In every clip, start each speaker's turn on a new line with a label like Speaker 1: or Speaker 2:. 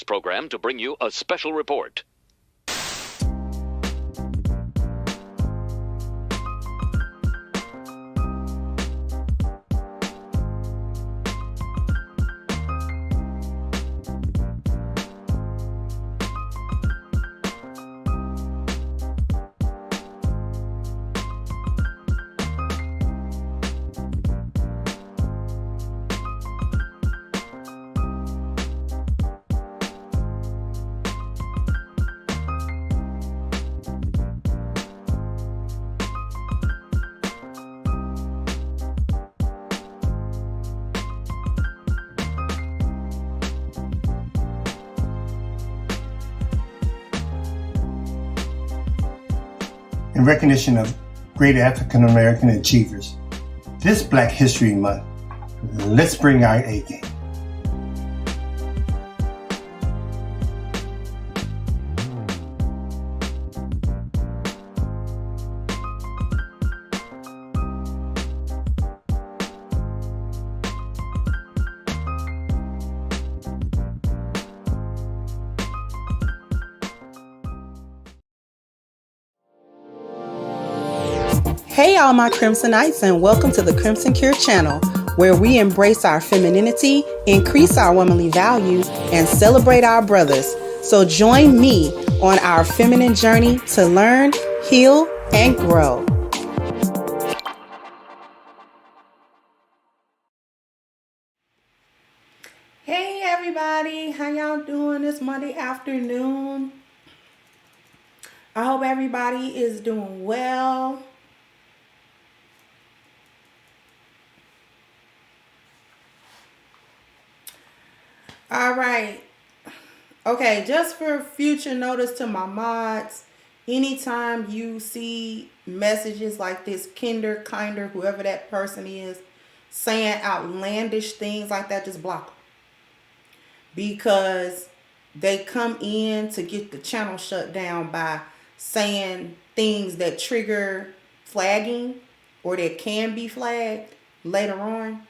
Speaker 1: this program to bring you a special report.
Speaker 2: In recognition of great African American achievers, this Black History Month, let's bring our A game.
Speaker 3: Hey all my Crimsonites, and welcome to the Crimson Cure channel, where we embrace our femininity, increase our womanly value, and celebrate our brothers. So join me on our feminine journey to learn, heal, and grow. Hey everybody, how y'all doing this Monday afternoon? I hope everybody is doing well. All right. Okay, just for future notice to my mods, anytime you see messages like this, Kinder, whoever that person is, saying outlandish things like that, just block them. Because they come in to get the channel shut down by saying things that trigger flagging or that can be flagged later on.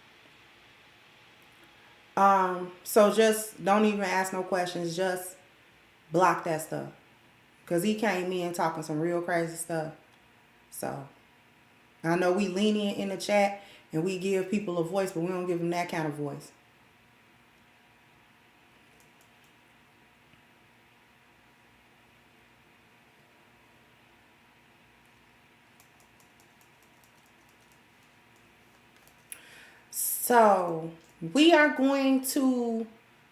Speaker 3: So just don't even ask no questions. Just block that stuff. Because he came in talking some real crazy stuff. So I know we lenient in the chat and we give people a voice, but we don't give them that kind of voice. So we are going to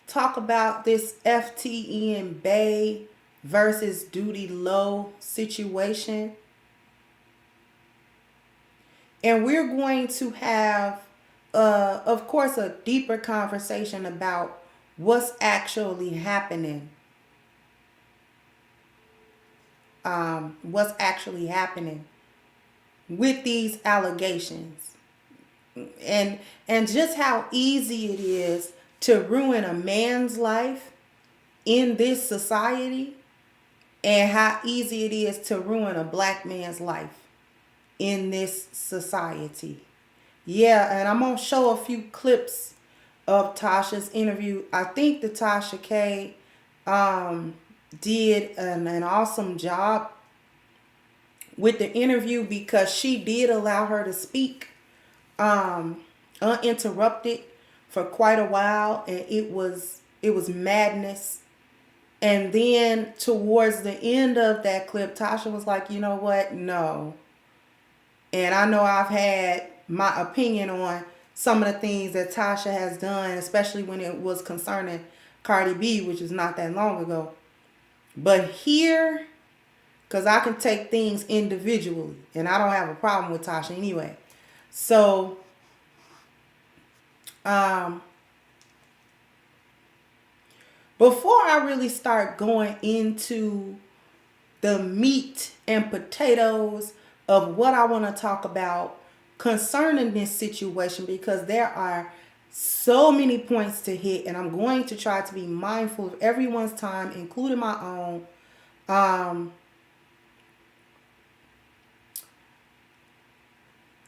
Speaker 3: talk about this FTN Bae versus Doodie Lo situation. And we're going to have, of course, a deeper conversation about what's actually happening. What's actually happening with these allegations. And just how easy it is to ruin a man's life in this society, and how easy it is to ruin a black man's life in this society. Yeah, and I'm going to show a few clips of Tasha's interview. I think that Tasha K did an awesome job with the interview, because she did allow her to speak uninterrupted for quite a while, and it was madness. And then towards the end of that clip, Tasha was like, you know what? No. And I know I've had my opinion on some of the things that Tasha has done, especially when it was concerning Cardi B, which is not that long ago. But here, because I can take things individually, and I don't have a problem with Tasha anyway. So, before I really start going into the meat and potatoes of what I want to talk about concerning this situation, because there are so many points to hit, and I'm going to try to be mindful of everyone's time, including my own.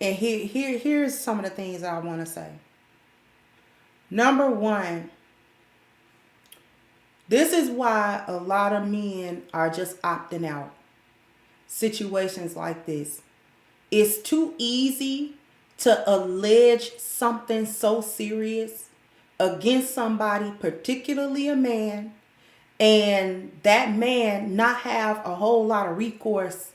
Speaker 3: And here's some of the things that I want to say. Number one, This is why a lot of men are just opting out. Situations like this. It's too easy to allege something so serious against somebody, particularly a man, and that man not have a whole lot of recourse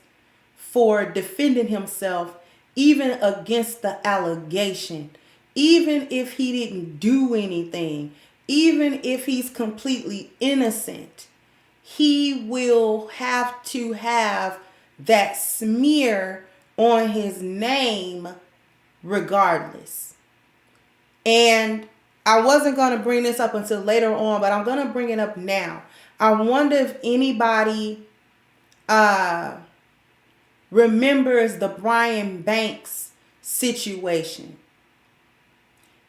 Speaker 3: for defending himself, even against the allegation, even if he didn't do anything, even if he's completely innocent. He will have to have that smear on his name regardless. And I wasn't going to bring this up until later on, but I'm going to bring it up now. I wonder if anybody remembers the Brian Banks situation.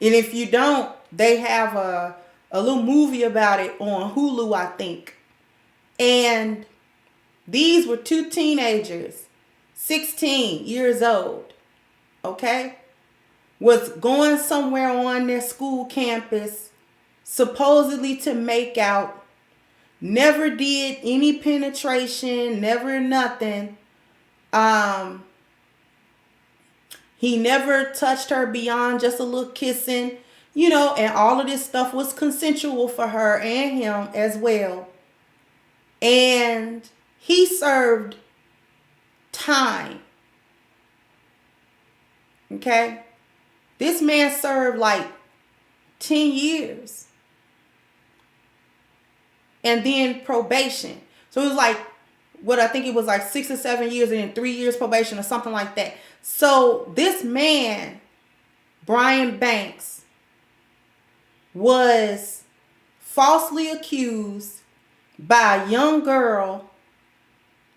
Speaker 3: And if you don't, they have a little movie about it on Hulu, I think. And these were two teenagers, 16 years old, okay? Was going somewhere on their school campus, supposedly to make out. Never did any penetration, never nothing. He never touched her beyond just a little kissing, and all of this stuff was consensual for her and him as well. And he served time. Okay? This man served like 10 years. And then probation. So it was like, I think it was like 6 or 7 years and then 3 years probation or something like that. So this man, Brian Banks, was falsely accused by a young girl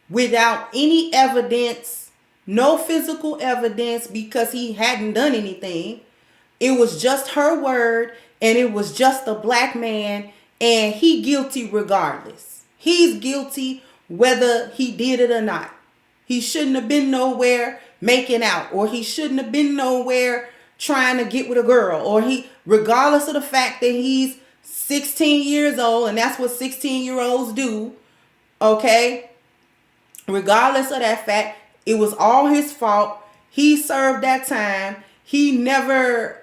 Speaker 3: without any evidence, no physical evidence, because he hadn't done anything. It was just her word, and it was just a black man, and he guilty regardless. He's guilty whether he did it or not. He shouldn't have been nowhere making out, or he shouldn't have been nowhere trying to get with a girl, or regardless of the fact that he's 16 years old, and that's what 16-year-olds do, okay? Regardless of that fact, it was all his fault. He served that time. He never,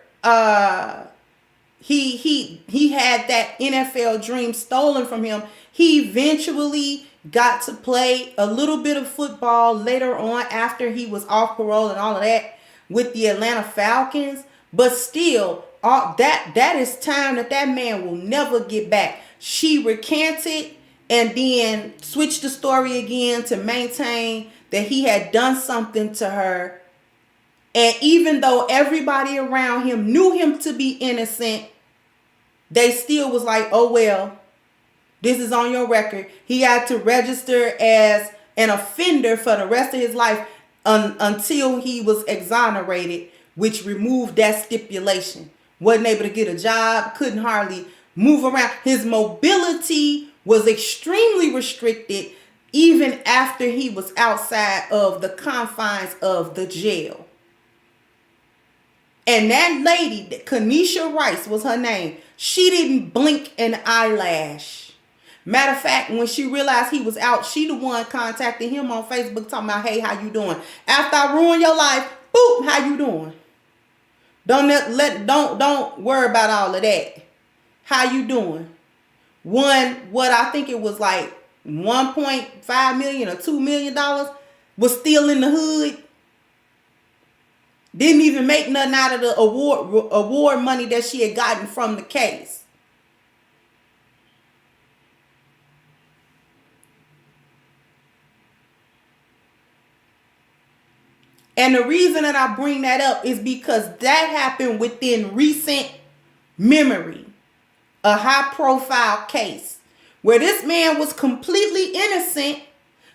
Speaker 3: he had that NFL dream stolen from him. He eventually got to play a little bit of football later on after he was off parole and all of that with the Atlanta Falcons. But still, that is time that man will never get back. She recanted and then switched the story again to maintain that he had done something to her. And even though everybody around him knew him to be innocent, they still was like, oh, well, this is on your record. He had to register as an offender for the rest of his life until he was exonerated, which removed that stipulation. Wasn't able to get a job, couldn't hardly move around. His mobility was extremely restricted even after he was outside of the confines of the jail. And that lady, Kanisha Rice was her name, she didn't blink an eyelash. Matter of fact, when she realized he was out, she the one contacted him on Facebook talking about, hey, how you doing? After I ruined your life, boop, how you doing? Don't worry about all of that. How you doing? What I think it was like $1.5 million or $2 million was still in the hood. Didn't even make nothing out of the award money that she had gotten from the case. And the reason that I bring that up is because that happened within recent memory. A high profile case where this man was completely innocent,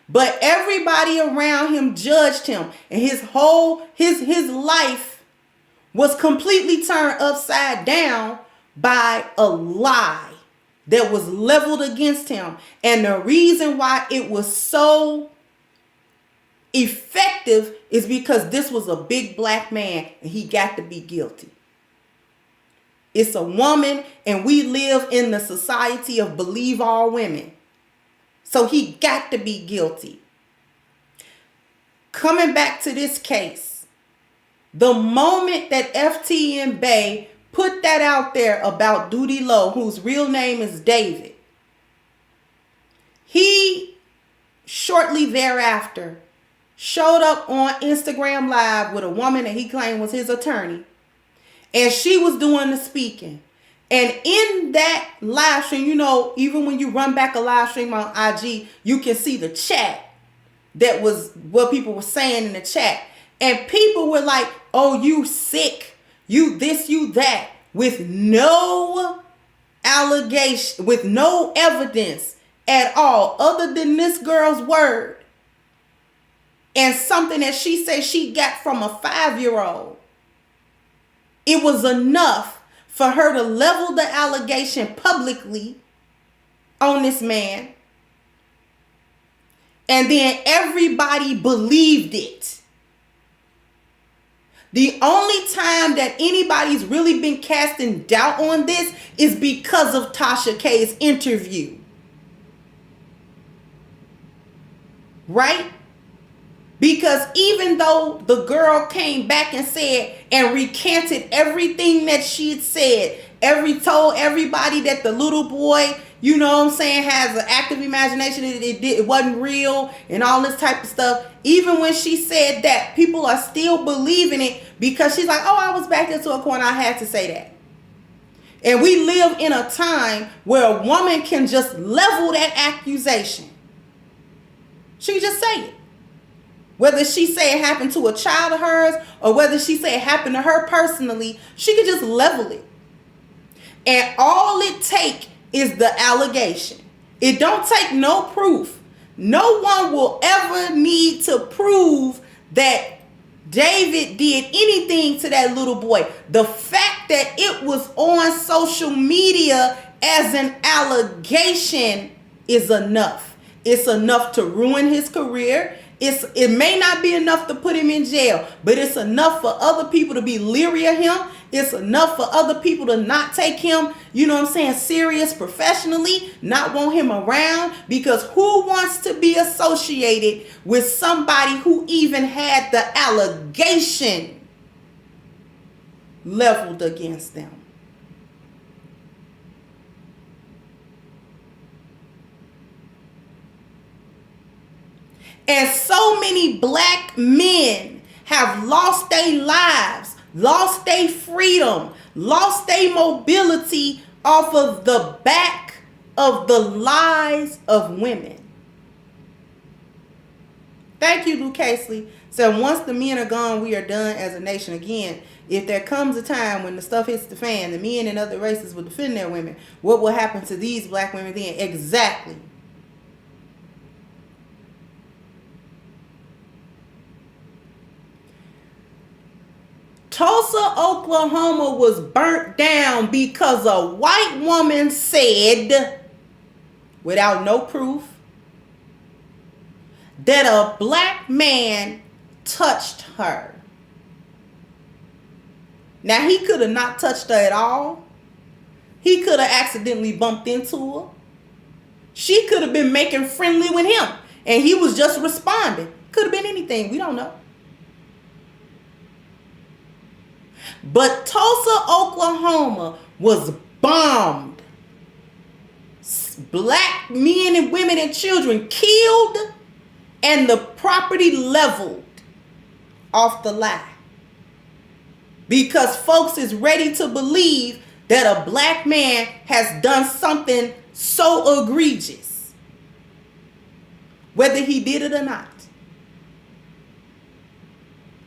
Speaker 3: but everybody around him judged him, and his life was completely turned upside down by a lie that was leveled against him. And the reason why it was so effective is because this was a big black man and he got to be guilty. It's a woman, and we live in the society of believe all women. So he got to be guilty. Coming back to this case, the moment that FTN Bae put that out there about Doodie Lo, whose real name is David, he shortly thereafter showed up on Instagram Live with a woman that he claimed was his attorney. And she was doing the speaking. And in that live stream, you know, even when you run back a live stream on IG, you can see the chat. That was what people were saying in the chat. And people were like, oh, you sick. You this, you that. With no allegation, with no evidence at all, other than this girl's word. And something that she said she got from a 5-year-old. It was enough for her to level the allegation publicly on this man. And then everybody believed it. The only time that anybody's really been casting doubt on this is because of Tasha K's interview. Right? Because even though the girl came back and said and recanted everything that she had said, told everybody that the little boy, you know what I'm saying, has an active imagination, it wasn't real and all this type of stuff. Even when she said that, people are still believing it because she's like, oh, I was backed into a corner, I had to say that. And we live in a time where a woman can just level that accusation. She can just say it. Whether she say it happened to a child of hers or whether she say it happened to her personally, she could just level it. And all it take is the allegation. It don't take no proof. No one will ever need to prove that David did anything to that little boy. The fact that it was on social media as an allegation is enough. It's enough to ruin his career. It may not be enough to put him in jail, but it's enough for other people to be leery of him. It's enough for other people to not take him, you know what I'm saying, serious professionally, not want him around, because who wants to be associated with somebody who even had the allegation leveled against them? And so many black men have lost their lives, lost their freedom, lost their mobility off of the back of the lies of women. Thank you, Lou Casely. So once the men are gone, we are done as a nation again. If there comes a time when the stuff hits the fan, the men and other races will defend their women. What will happen to these black women then? Exactly. Tulsa, Oklahoma was burnt down because a white woman said, without no proof, that a black man touched her. Now, he could have not touched her at all. He could have accidentally bumped into her. She could have been making friendly with him, and he was just responding. Could have been anything. We don't know. But Tulsa, Oklahoma was bombed. Black men and women and children killed, and the property leveled off the lie. Because folks is ready to believe that a black man has done something so egregious, whether he did it or not.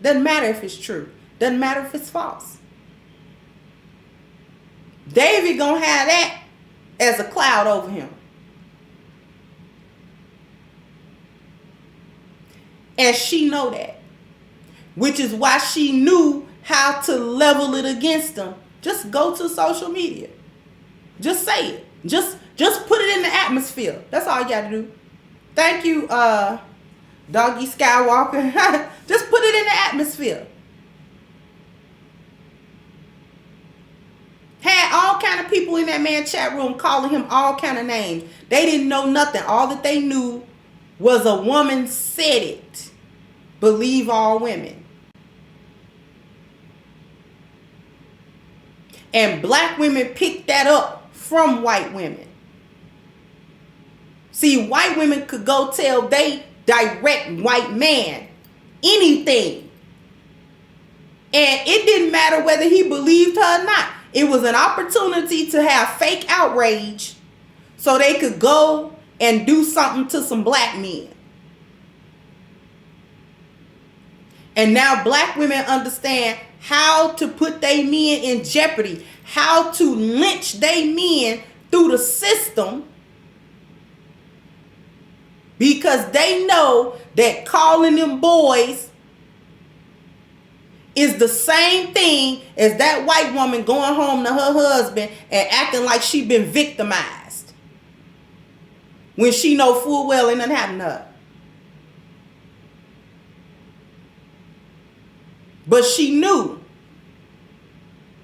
Speaker 3: Doesn't matter if it's true. Doesn't matter if it's false. David gonna have that as a cloud over him. And she know that. Which is why she knew how to level it against them. Just go to social media. Just say it. Just put it in the atmosphere. That's all you gotta do. Thank you, Doggy Skywalker. Just put it in the atmosphere. all kind of people in that man's chat room calling him all kind of names. They didn't know nothing. All that they knew was a woman said it. Believe all women. And black women picked that up from white women. See, white women could go tell they direct white man anything. And it didn't matter whether he believed her or not. It was an opportunity to have fake outrage so they could go and do something to some black men. And now black women understand how to put their men in jeopardy, how to lynch their men through the system, because they know that calling them boys is the same thing as that white woman going home to her husband and acting like she been victimized when she know full well it done happened to her. But she knew,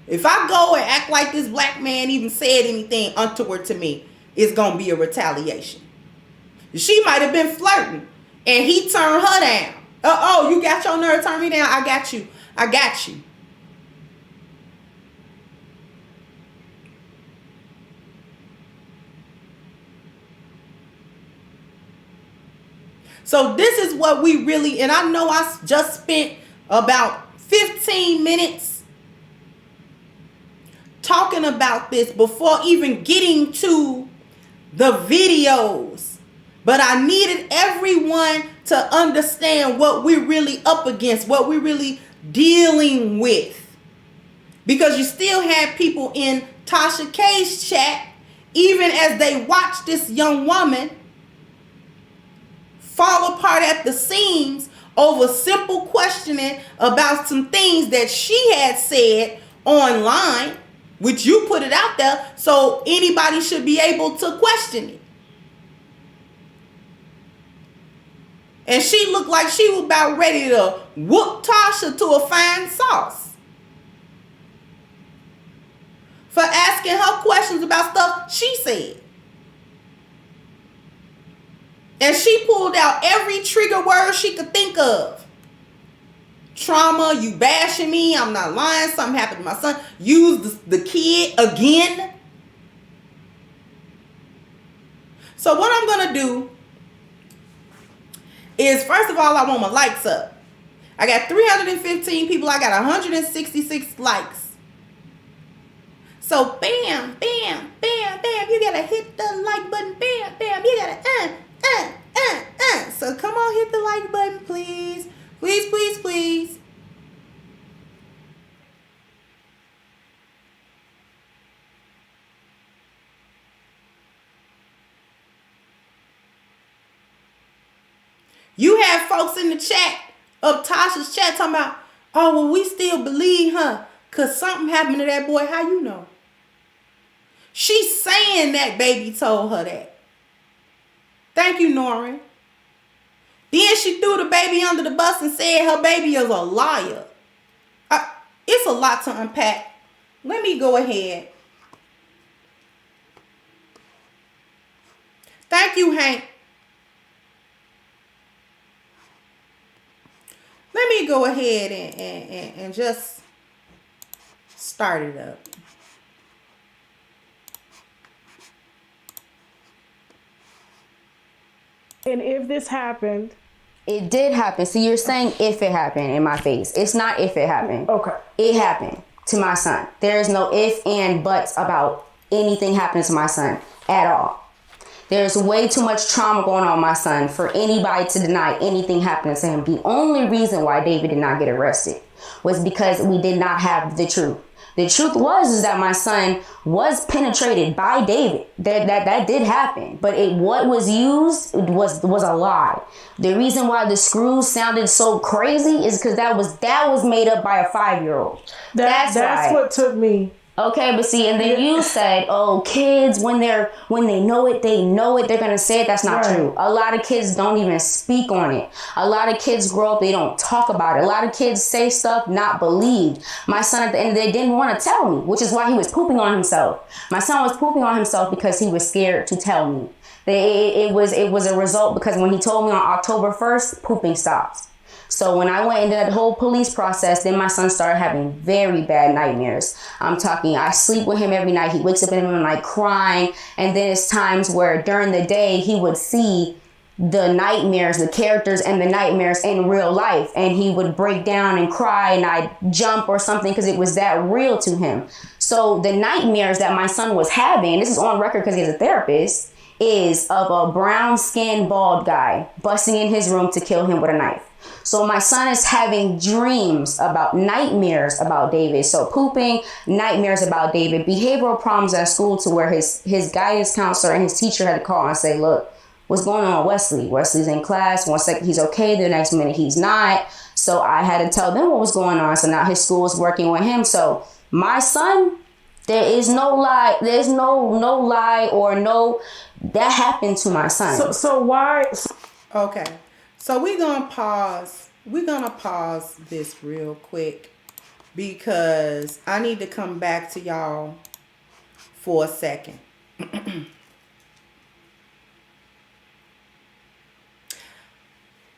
Speaker 3: if I go and act like this black man even said anything untoward to me, it's going to be a retaliation. She might have been flirting and he turned her down. Oh, you got your nerve, turn me down. I got you. I got you. So this is what we really, and I know I just spent about 15 minutes talking about this before even getting to the videos. But I needed everyone to understand what we're really up against, what we're really dealing with. Because you still had people in Tasha K's chat, even as they watch this young woman fall apart at the seams over simple questioning about some things that she had said online, which you put it out there, so anybody should be able to question it. And she looked like she was about ready to whoop Tasha to a fine sauce for asking her questions about stuff she said. And she pulled out every trigger word she could think of. Trauma, you bashing me, I'm not lying, something happened to my son. Use the kid again. So what I'm going to do is, first of all, I want my likes up. I got 315 people. I got 166 likes. So bam, bam, bam, bam. You got to hit the like button. Bam, bam. You got to So come on, hit the like button, please. Please, please, please. You have folks in the chat of Tasha's chat talking about, oh, well, we still believe her because something happened to that boy. How you know? She's saying that baby told her that. Thank you, Norrin. Then she threw the baby under the bus and said her baby is a liar. It's a lot to unpack. Let me go ahead. Thank you, Hank. Let me go ahead and just start it up.
Speaker 4: And if this happened?
Speaker 5: It did happen. So you're saying if it happened in my face. It's not if it happened.
Speaker 4: Okay.
Speaker 5: It happened to my son. There is no if and buts about anything happening to my son at all. There's way too much trauma going on with my son for anybody to deny anything happening to him. The only reason why David did not get arrested was because we did not have the truth. The truth is that my son was penetrated by David. That did happen. But what was used was a lie. The reason why the screws sounded so crazy is because that was made up by a 5-year-old.
Speaker 4: That's what took me
Speaker 5: Okay, but see, and then you said, oh, kids, when they know it, they're gonna say it. That's not true. A lot of kids don't even speak on it. A lot of kids grow up, they don't talk about it. A lot of kids say stuff not believed. My son at the end of the day didn't want to tell me, which is why he was pooping on himself. My son was pooping on himself because he was scared to tell me. It was a result because when he told me on October 1st, pooping stopped. So when I went into that whole police process, then my son started having very bad nightmares. I'm talking, I sleep with him every night. He wakes up in the night crying. And then it's times where during the day, he would see the nightmares, the characters and the nightmares in real life. And he would break down and cry and I'd jump or something because it was that real to him. So the nightmares that my son was having, this is on record because he's a therapist, is of a brown-skinned bald guy busting in his room to kill him with a knife. So my son is having dreams about nightmares about David. So pooping, nightmares about David, behavioral problems at school to where his guidance counselor and his teacher had to call and say, look, what's going on with Wesley? Wesley's in class. 1 second he's okay, the next minute he's not. So I had to tell them what was going on. So now his school is working with him. So my son, there is no lie. There's no lie or no, that happened to my son.
Speaker 4: So why?
Speaker 3: Okay. So we're going to pause. We're going to pause this real quick because I need to come back to y'all for a second.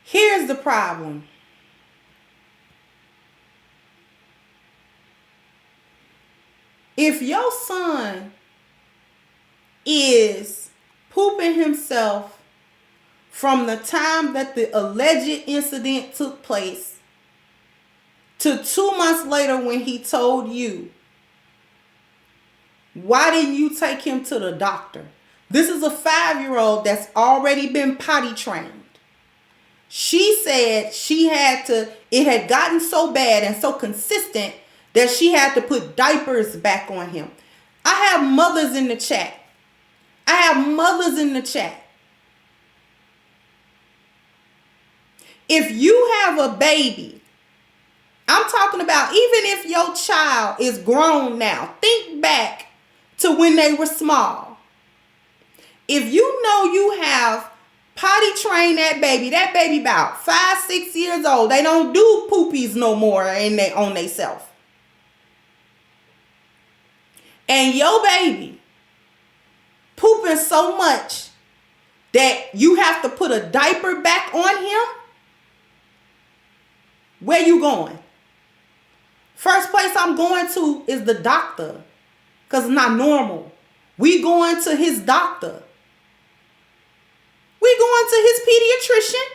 Speaker 3: Here's the problem. If your son is pooping himself from the time that the alleged incident took place to 2 months later when he told you, why didn't you take him to the doctor? This is a 5-year-old that's already been potty trained. She said it had gotten so bad and so consistent that she had to put diapers back on him. I have mothers in the chat. If you have a baby, I'm talking about even if your child is grown now, think back to when they were small. If you know you have potty trained that baby about 5-6 years old, they don't do poopies no more on they self. And your baby pooping so much that you have to put a diaper back on him, where you going? First place I'm going to is the doctor, because it's not normal. We going to his doctor. We going to his pediatrician.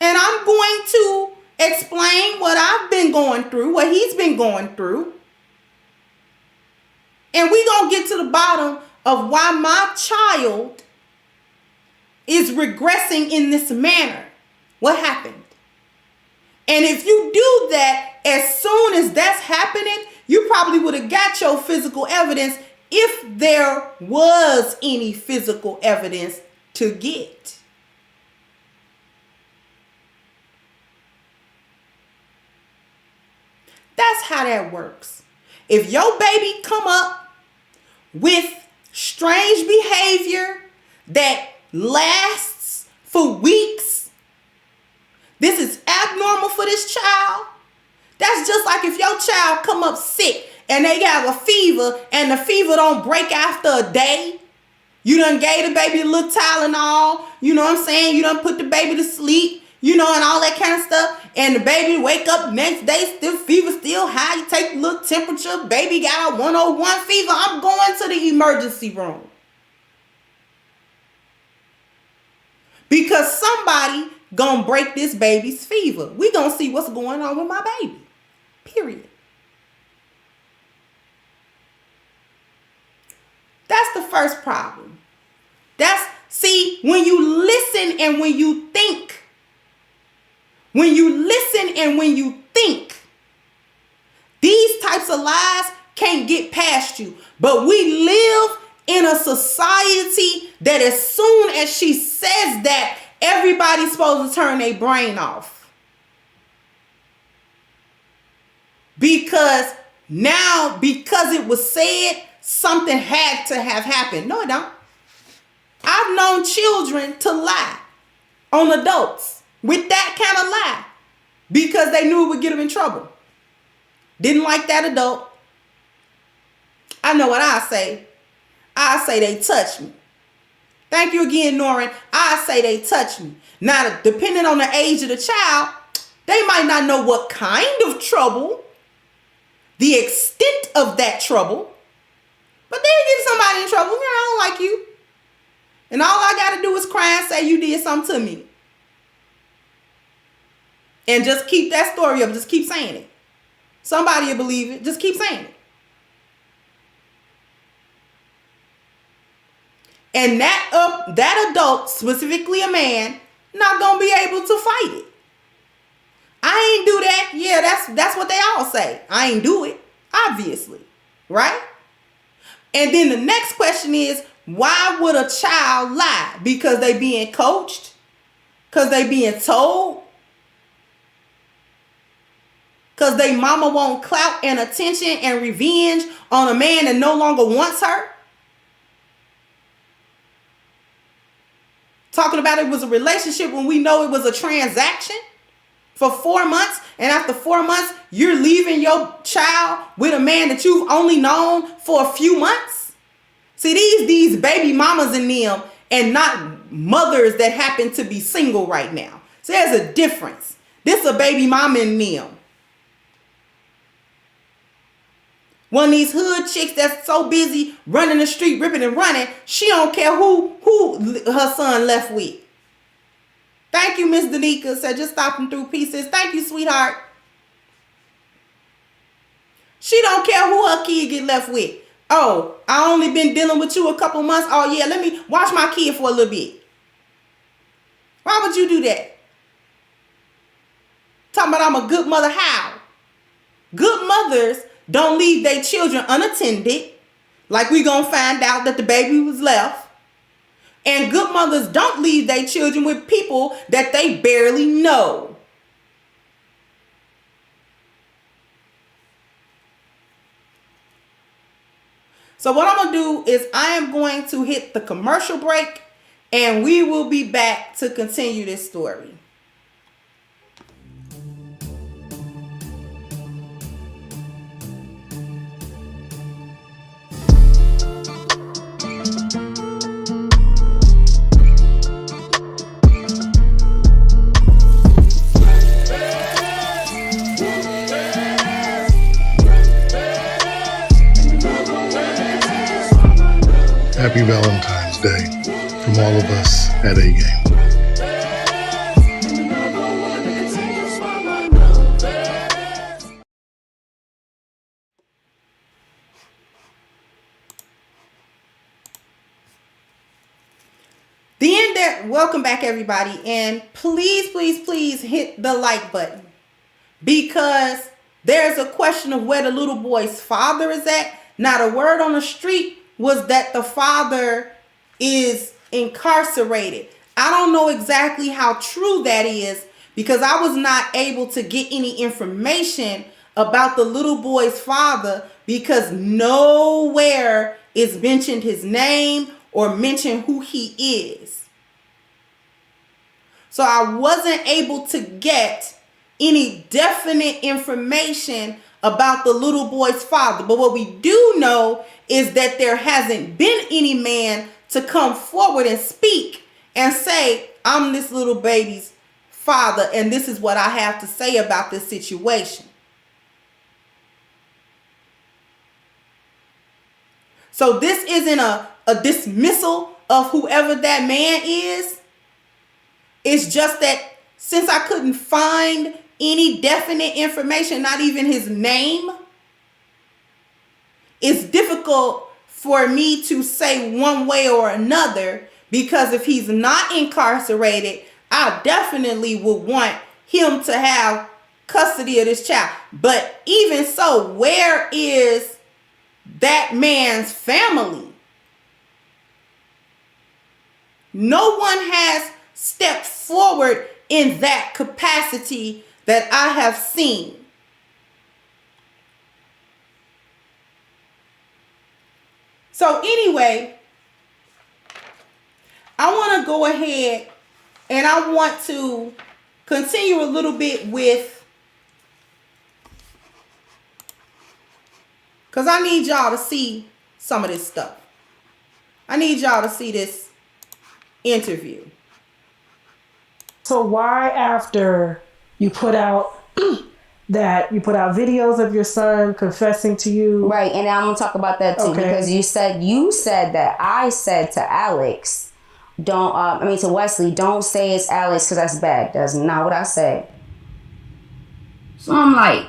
Speaker 3: And I'm going to explain what I've been going through, what he's been going through. And we going to get to the bottom of why my child is regressing in this manner. What happened? And if you do that, as soon as that's happening, you probably would have got your physical evidence if there was any physical evidence to get. That's how that works. If your baby come up with strange behavior that lasts for weeks, this is abnormal for this child. That's just like if your child come up sick and they have a fever and the fever don't break after a day. You done gave the baby a little Tylenol. You know what I'm saying? You done put the baby to sleep, and all that kind of stuff. And the baby wake up next day, still fever, still high. You take a little temperature. Baby got a 101 fever. I'm going to the emergency room. Because somebody gonna break this baby's fever. We gonna see what's going on with my baby. Period. That's the first problem. See, when you listen and when you think, these types of lies can't get past you. But we live in a society that as soon as she says that, everybody's supposed to turn their brain off. Because now because it was said, something had to have happened. No, it don't. I've known children to lie on adults with that kind of lie because they knew it would get them in trouble. Didn't like that adult. I know what I say. I say they touched me. Thank you again, Norrin. I say they touched me. Now, depending on the age of the child, they might not know what kind of trouble, the extent of that trouble, but they get somebody in trouble. You know, I don't like you. And all I got to do is cry and say you did something to me. And just keep that story up. Just keep saying it. Somebody will believe it. Just keep saying it. And that adult, specifically a man, not going to be able to fight it. I ain't do that. Yeah, that's what they all say. I ain't do it, obviously. Right? And then the next question is, why would a child lie? Because they being coached? Because they being told? Because they mama want clout and attention and revenge on a man that no longer wants her? Talking about it was a relationship when we know it was a transaction for 4 months. And after 4 months, you're leaving your child with a man that you've only known for a few months. See, these baby mamas in them and not mothers that happen to be single right now. So there's a difference. This a baby mama in them. One of these hood chicks that's so busy running the street, ripping and running, she don't care who her son left with. Thank you, Miss Danica. Said just stopping through pieces. Thank you, sweetheart. She don't care who her kid get left with. Oh, I only been dealing with you a couple months. Oh yeah, let me watch my kid for a little bit. Why would you do that? Talking about I'm a good mother. How? Good mothers don't leave their children unattended, like we gonna find out that the baby was left. And good mothers don't leave their children with people that they barely know. So what I'm gonna do is I am going to hit the commercial break and we will be back to continue this story.
Speaker 6: Happy Valentine's Day from all of us at A.K.a.
Speaker 3: Welcome back, everybody. And please hit the like button, because there's a question of where the little boy's father is at. Now, the word on the street was that the father is incarcerated. I don't know exactly how true that is, because I was not able to get any information about the little boy's father, because nowhere is mentioned his name or mentioned who he is. So I wasn't able to get any definite information about the little boy's father. But what we do know is that there hasn't been any man to come forward and speak and say, I'm this little baby's father, and this is what I have to say about this situation. So this isn't a dismissal of whoever that man is. It's just that since I couldn't find any definite information, not even his name, it's difficult for me to say one way or another, because if he's not incarcerated, I definitely would want him to have custody of this child. But even so, where is that man's family? No one has stepped forward in that capacity that I have seen. So anyway, I want to go ahead and I want to continue a little bit with, because I need y'all to see some of this stuff. I need y'all to see this interview.
Speaker 4: So why, after you put out you put out videos of your son confessing to you?
Speaker 5: Right, and I'm gonna talk about that too, because you said that I said to Alex, to Wesley, don't say it's Alex because that's bad. That's not what I said. So I'm like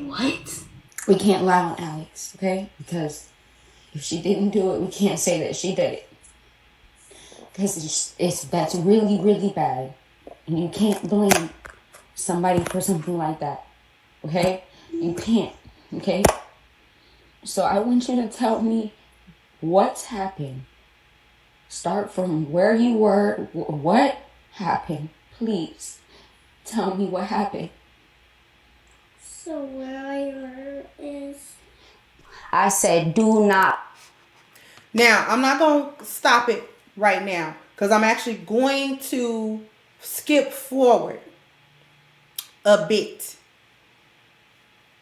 Speaker 5: what? We can't lie on Alex, okay? Because if she didn't do it, we can't say that she did it. Because that's really, really bad. And you can't blame somebody for something like that. Okay? You can't. Okay? So I want you to tell me what's happened. Start from where you were. What happened? Please. Tell me what happened.
Speaker 7: So where I were is...
Speaker 5: I said, do not.
Speaker 3: Now, I'm not going to stop it right now, because I'm actually going to skip forward a bit.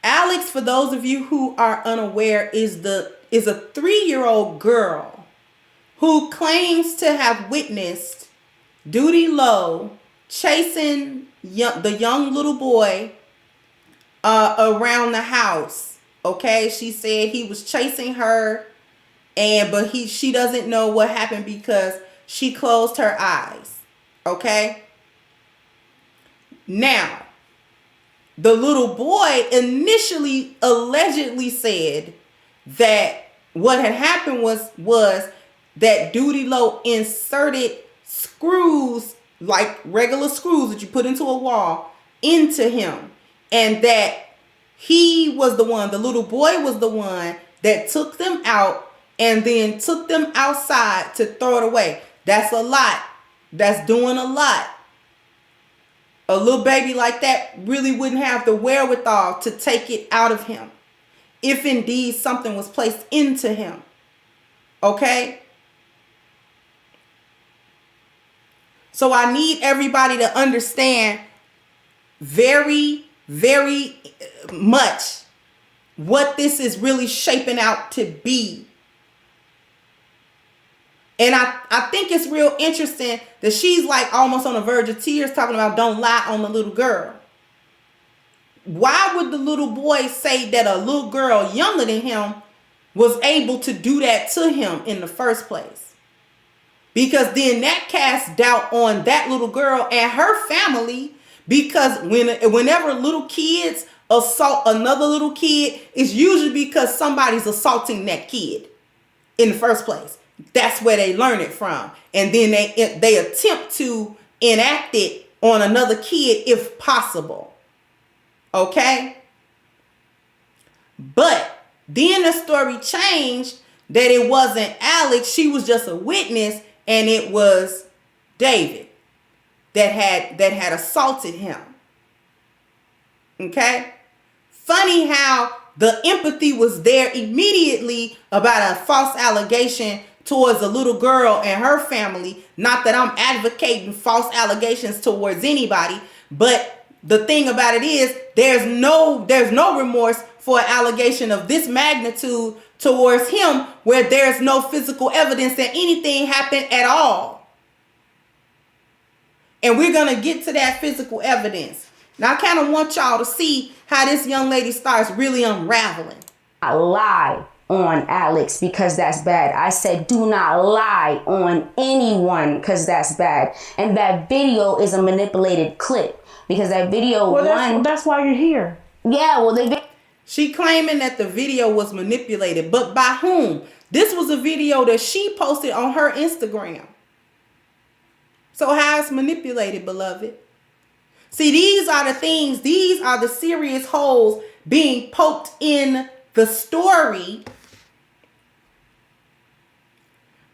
Speaker 3: Alex, for those of you who are unaware, is a 3-year-old girl who claims to have witnessed Doodie Lo chasing the young little boy around the house. Okay, she said he was chasing her, but she doesn't know what happened because she closed her eyes. Okay. Now, the little boy initially allegedly said that what had happened was that Doodie Lo inserted screws, like regular screws that you put into a wall, into him, and that he was the little boy was the one that took them out and then took them outside to throw it away. That's a lot. That's doing a lot. A little baby like that really wouldn't have the wherewithal to take it out of him, if indeed something was placed into him. Okay? So I need everybody to understand very, very much what this is really shaping out to be. And I think it's real interesting that she's like almost on the verge of tears talking about don't lie on the little girl. Why would the little boy say that a little girl younger than him was able to do that to him in the first place? Because then that casts doubt on that little girl and her family, because whenever little kids assault another little kid, it's usually because somebody's assaulting that kid in the first place. That's where they learn it from. And then they attempt to enact it on another kid if possible. Okay? But then the story changed that it wasn't Alex. She was just a witness, and it was David that had assaulted him. Okay? Funny how the empathy was there immediately about a false allegation towards a little girl and her family. Not that I'm advocating false allegations towards anybody, but the thing about it is there's no remorse for an allegation of this magnitude towards him where there's no physical evidence that anything happened at all. And we're going to get to that physical evidence. Now I kind of want y'all to see how this young lady starts really unraveling.
Speaker 5: I lie on Alex because that's bad. I said do not lie on anyone because that's bad. And that video is a manipulated clip because that video
Speaker 4: that's why you're here.
Speaker 5: Yeah, well
Speaker 3: she claiming that the video was manipulated, but by whom? This was a video that she posted on her Instagram. So how it's manipulated, beloved? See, these are the things, these are the serious holes being poked in the story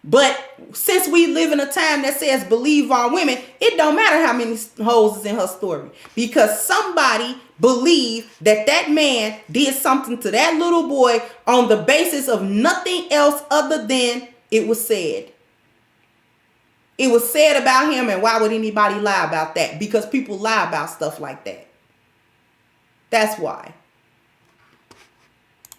Speaker 3: But since we live in a time that says believe all women, it don't matter how many holes is in her story. Because somebody believed that man did something to that little boy on the basis of nothing else other than it was said. It was said about him, and why would anybody lie about that? Because people lie about stuff like that. That's why.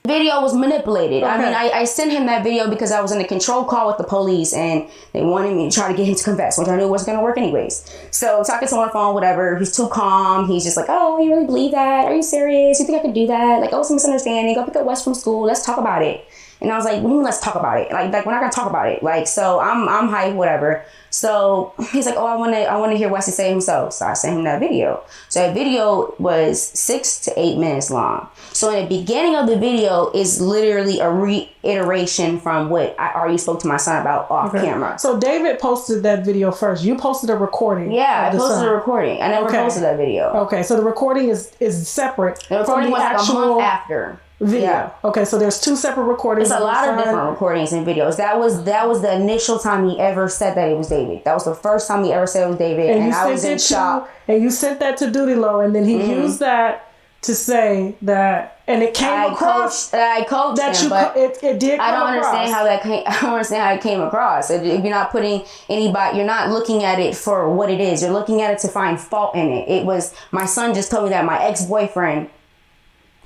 Speaker 5: Video was manipulated.
Speaker 4: Okay.
Speaker 5: I mean, I sent him that video because I was in a control call with the police and they wanted me to try to get him to confess, which I knew wasn't going to work anyways. So talking to him on the phone, whatever, he's too calm. He's just like, oh, you really believe that? Are you serious? You think I could do that? Like, oh, it's a misunderstanding. Go pick up West from school. Let's talk about it. And I was like, what do you mean, let's talk about it? Like we're not gonna talk about it. Like, so I'm hyped, whatever. So he's like, oh, I wanna hear Wesley say himself. So I sent him that video. So that video was 6 to 8 minutes long. So in the beginning of the video is literally a reiteration from what I already spoke to my son about off camera.
Speaker 4: So David posted that video first. You posted a recording.
Speaker 5: Yeah, I posted a recording. I never posted that video.
Speaker 4: Okay, so the recording is separate
Speaker 5: the recording
Speaker 4: from the
Speaker 5: was
Speaker 4: actual
Speaker 5: like a month after.
Speaker 4: video.
Speaker 5: Yeah.
Speaker 4: Okay, so there's 2 separate recordings.
Speaker 5: There's a lot of different recordings and videos. That was the initial time he ever said that it was David. That was the first time he ever said it was David, and I was in shock.
Speaker 4: And you sent that to Doodie Lo, and then he used that to say that, and it came across.
Speaker 5: I coached
Speaker 4: that
Speaker 5: him,
Speaker 4: you
Speaker 5: but
Speaker 4: it did.
Speaker 5: I don't understand how that came. I don't understand how it came across. If you're not putting anybody, you're not looking at it for what it is. You're looking at it to find fault in it. It was my son just told me that my ex-boyfriend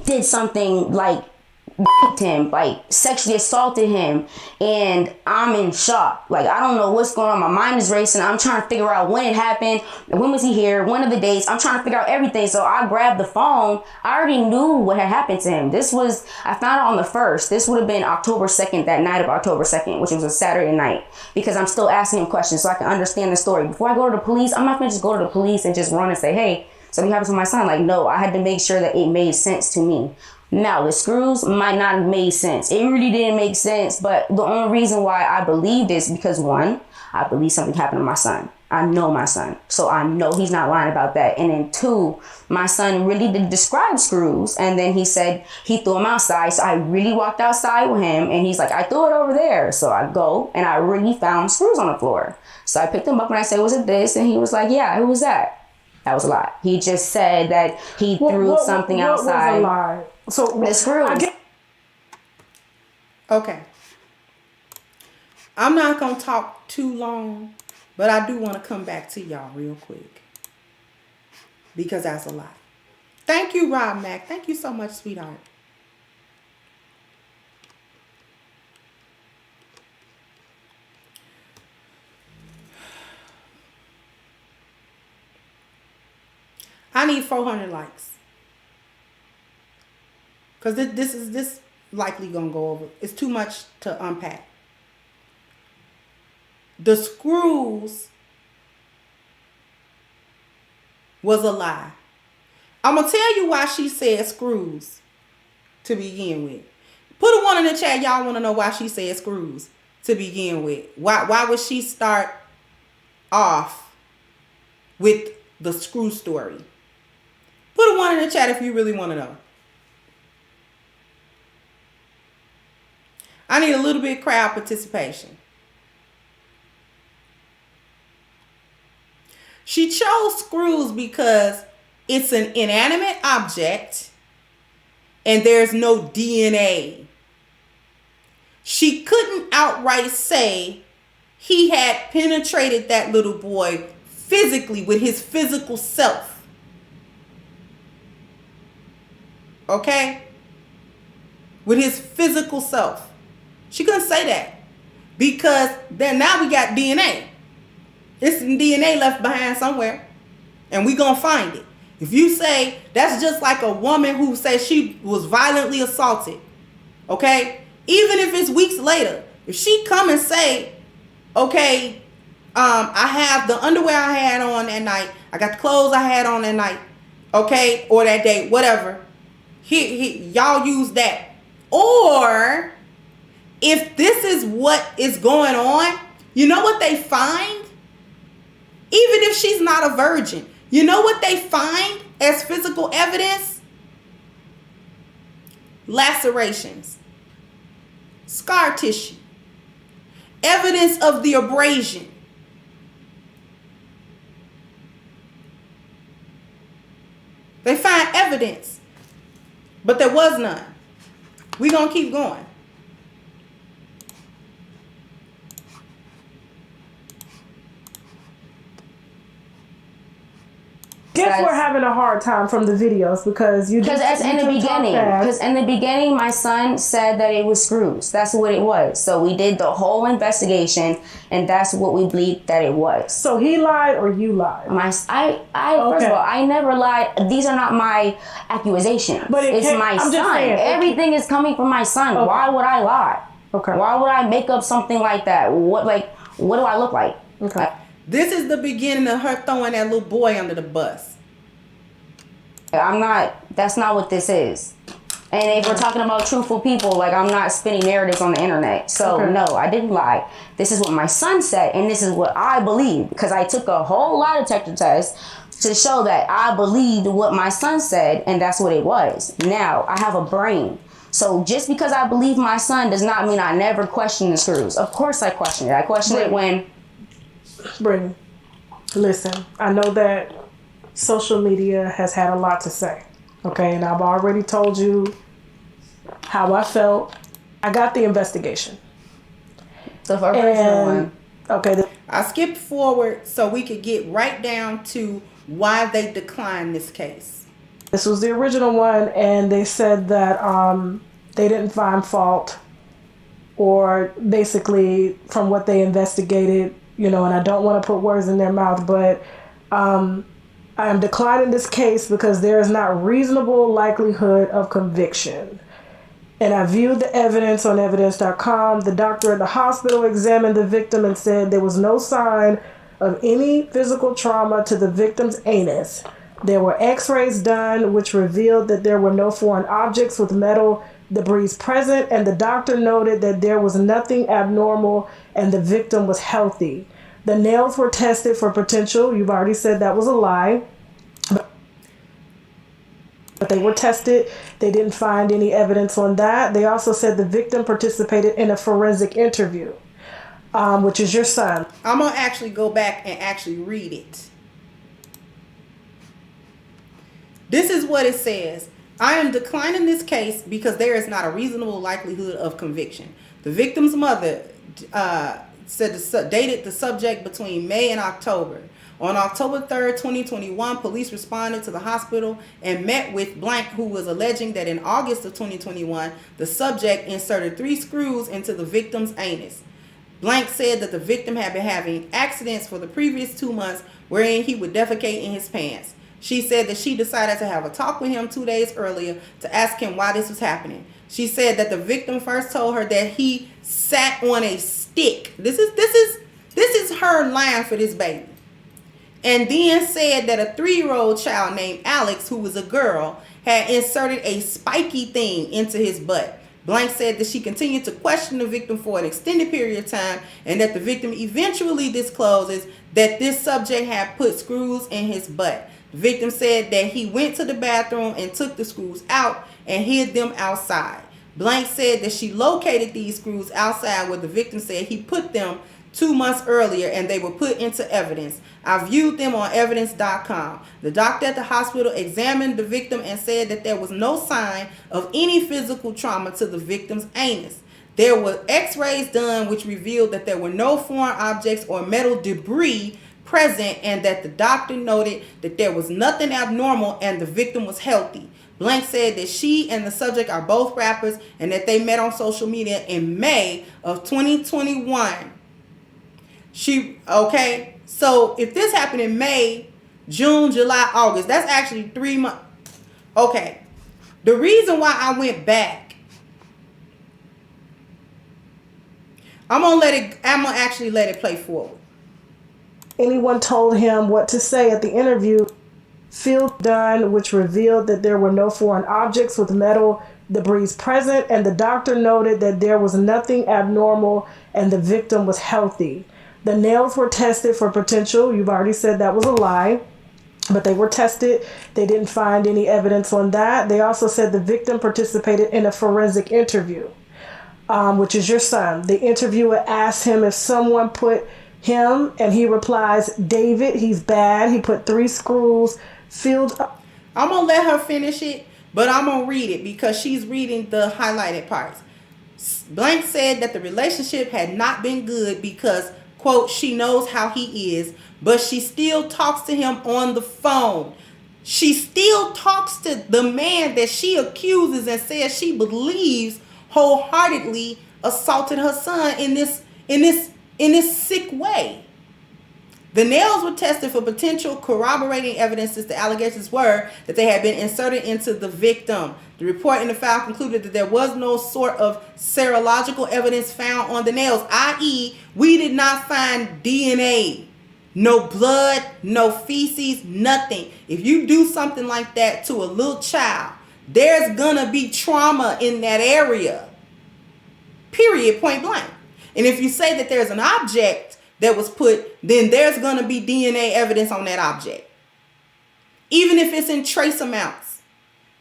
Speaker 5: did something like raped him, like sexually assaulted him, and I'm in shock. Like, I don't know what's going on. My mind is racing. I'm trying to figure out when it happened, when was he here, when are the dates. I'm trying to figure out everything. So I grabbed the phone. I already knew what had happened to him. I found out on the 1st. This would have been October 2nd, that night of October 2nd, which was a Saturday night, because I'm still asking him questions so I can understand the story. Before I go to the police, I'm not going to just go to the police and just run and say, hey, something happened to my son. Like, no, I had to make sure that it made sense to me. Now, the screws might not have made sense. It really didn't make sense, but the only reason why I believed is because, 1, I believe something happened to my son. I know my son, so I know he's not lying about that. And then 2, my son really did describe screws, and then he said he threw them outside, so I really walked outside with him, and he's like, I threw it over there. So I go, and I really found screws on the floor. So I picked them up, and I said, was it this? And he was like, yeah, it was that. That was a lie. He just said that he threw something outside.
Speaker 4: What was a lie? So
Speaker 5: the screws.
Speaker 3: Okay. I'm not going to talk too long, but I do want to come back to y'all real quick, because that's a lot. Thank you, Rob Mack. Thank you so much, sweetheart. I need 400 likes. Because this likely going to go over. It's too much to unpack. The screws was a lie. I'm going to tell you why she said screws to begin with. Put a 1 in the chat. Y'all want to know why she said screws to begin with. Why would she start off with the screw story? Put a 1 in the chat if you really want to know. I need a little bit of crowd participation. She chose screws because it's an inanimate object and there's no DNA. She couldn't outright say he had penetrated that little boy physically with his physical self. Okay? With his physical self. She couldn't say that because then now we got DNA. It's DNA left behind somewhere and we gonna find it. If you say that's just like a woman who says she was violently assaulted, okay? Even if it's weeks later, if she come and say, okay, I have the underwear I had on that night, I got the clothes I had on that night, okay, or that day, whatever. Y'all use that. Or if this is what is going on, you know what they find? Even if she's not a virgin, you know what they find as physical evidence? Lacerations, scar tissue. evidence of the abrasion. They find evidence, but there was none. We're going to keep going.
Speaker 4: Guess we're having a hard time from the videos because in
Speaker 5: the beginning my son said that it was screws. That's what it was. So we did the whole investigation and that's what we believed that it was.
Speaker 4: So he lied or you lied?
Speaker 5: First of all, I never lied. These are not my accusations. But it's my son. Everything is coming from my son. Okay. Why would I lie? Okay. Why would I make up something like that? What do I look like?
Speaker 4: Okay.
Speaker 3: This is the beginning of her throwing that little boy under the bus.
Speaker 5: That's not what this is. And if we're talking about truthful people, I'm not spinning narratives on the internet. So no, I didn't lie. This is what my son said, and this is what I believe. Because I took a whole lie detector test to show that I believed what my son said, and that's what it was. Now, I have a brain. So just because I believe my son does not mean I never question the screws. Of course I question it. I question it when...
Speaker 4: Brittany, listen, I know that social media has had a lot to say, okay? And I've already told you how I felt. I got the investigation.
Speaker 5: So for original one.
Speaker 4: Okay.
Speaker 3: I skipped forward so we could get right down to why they declined this case.
Speaker 4: This was the original one, and they said that they didn't find fault, or basically from what they investigated, and I don't want to put words in their mouth, but I am declining this case because there is not reasonable likelihood of conviction. And I viewed the evidence on evidence.com. The doctor at the hospital examined the victim and said there was no sign of any physical trauma to the victim's anus. There were x-rays done which revealed that there were no foreign objects with metal debris present, and the doctor noted that there was nothing abnormal and the victim was healthy. The nails were tested for potential. You've already said that was a lie. But they were tested. They didn't find any evidence on that. They also said the victim participated in a forensic interview, which is your son.
Speaker 3: I'm going to actually go back and actually read it. This is what it says. I am declining this case because there is not a reasonable likelihood of conviction. The victim's mother dated the subject between May and October. On October 3rd, 2021, police responded to the hospital and met with Blank, who was alleging that in August of 2021, the subject inserted 3 screws into the victim's anus. Blank said that the victim had been having accidents for the previous 2 months wherein he would defecate in his pants. She said that she decided to have a talk with him 2 days earlier to ask him why this was happening. She said that the victim first told her that he sat on a stick. This is her line for this baby. And then said that a 3-year-old child named Alex, who was a girl, had inserted a spiky thing into his butt. Blank said that she continued to question the victim for an extended period of time and that the victim eventually discloses that this subject had put screws in his butt. The victim said that he went to the bathroom and took the screws out and hid them outside. Blank said that she located these screws outside where the victim said he put them 2 months earlier and they were put into evidence. I viewed them on evidence.com. The doctor at the hospital examined the victim and said that there was no sign of any physical trauma to the victim's anus. There were x-rays done which revealed that there were no foreign objects or metal debris present and that the doctor noted that there was nothing abnormal and the victim was healthy. Blank said that she and the subject are both rappers and that they met on social media in May of 2021. So if this happened in May, June, July, August, that's actually 3 months. Okay. The reason why I went back, I'm gonna actually let it play forward.
Speaker 4: Anyone told him what to say at the interview. Field done, which revealed that there were no foreign objects with metal debris present, and the doctor noted that there was nothing abnormal and the victim was healthy. The nails were tested for potential. You've already said that was a lie, but they were tested. They didn't find any evidence on that. They also said the victim participated in a forensic interview, which is your son. The interviewer asks him if someone put him, and he replies, David, he's bad. He put 3 screws filled up.
Speaker 3: I'm going to let her finish it, but I'm going to read it because she's reading the highlighted parts. Blank said that the relationship had not been good because, quote, she knows how he is, but she still talks to him on the phone. She still talks to the man that she accuses and says she believes wholeheartedly assaulted her son in this sick way. The nails were tested for potential corroborating evidence since the allegations were that they had been inserted into the victim. The report in the file concluded that there was no sort of serological evidence found on the nails, i.e., we did not find DNA, no blood, no feces, nothing. If you do something like that to a little child, there's gonna be trauma in that area. Period, point blank. And if you say that there's an object that was put, then there's going to be DNA evidence on that object, even if it's in trace amounts.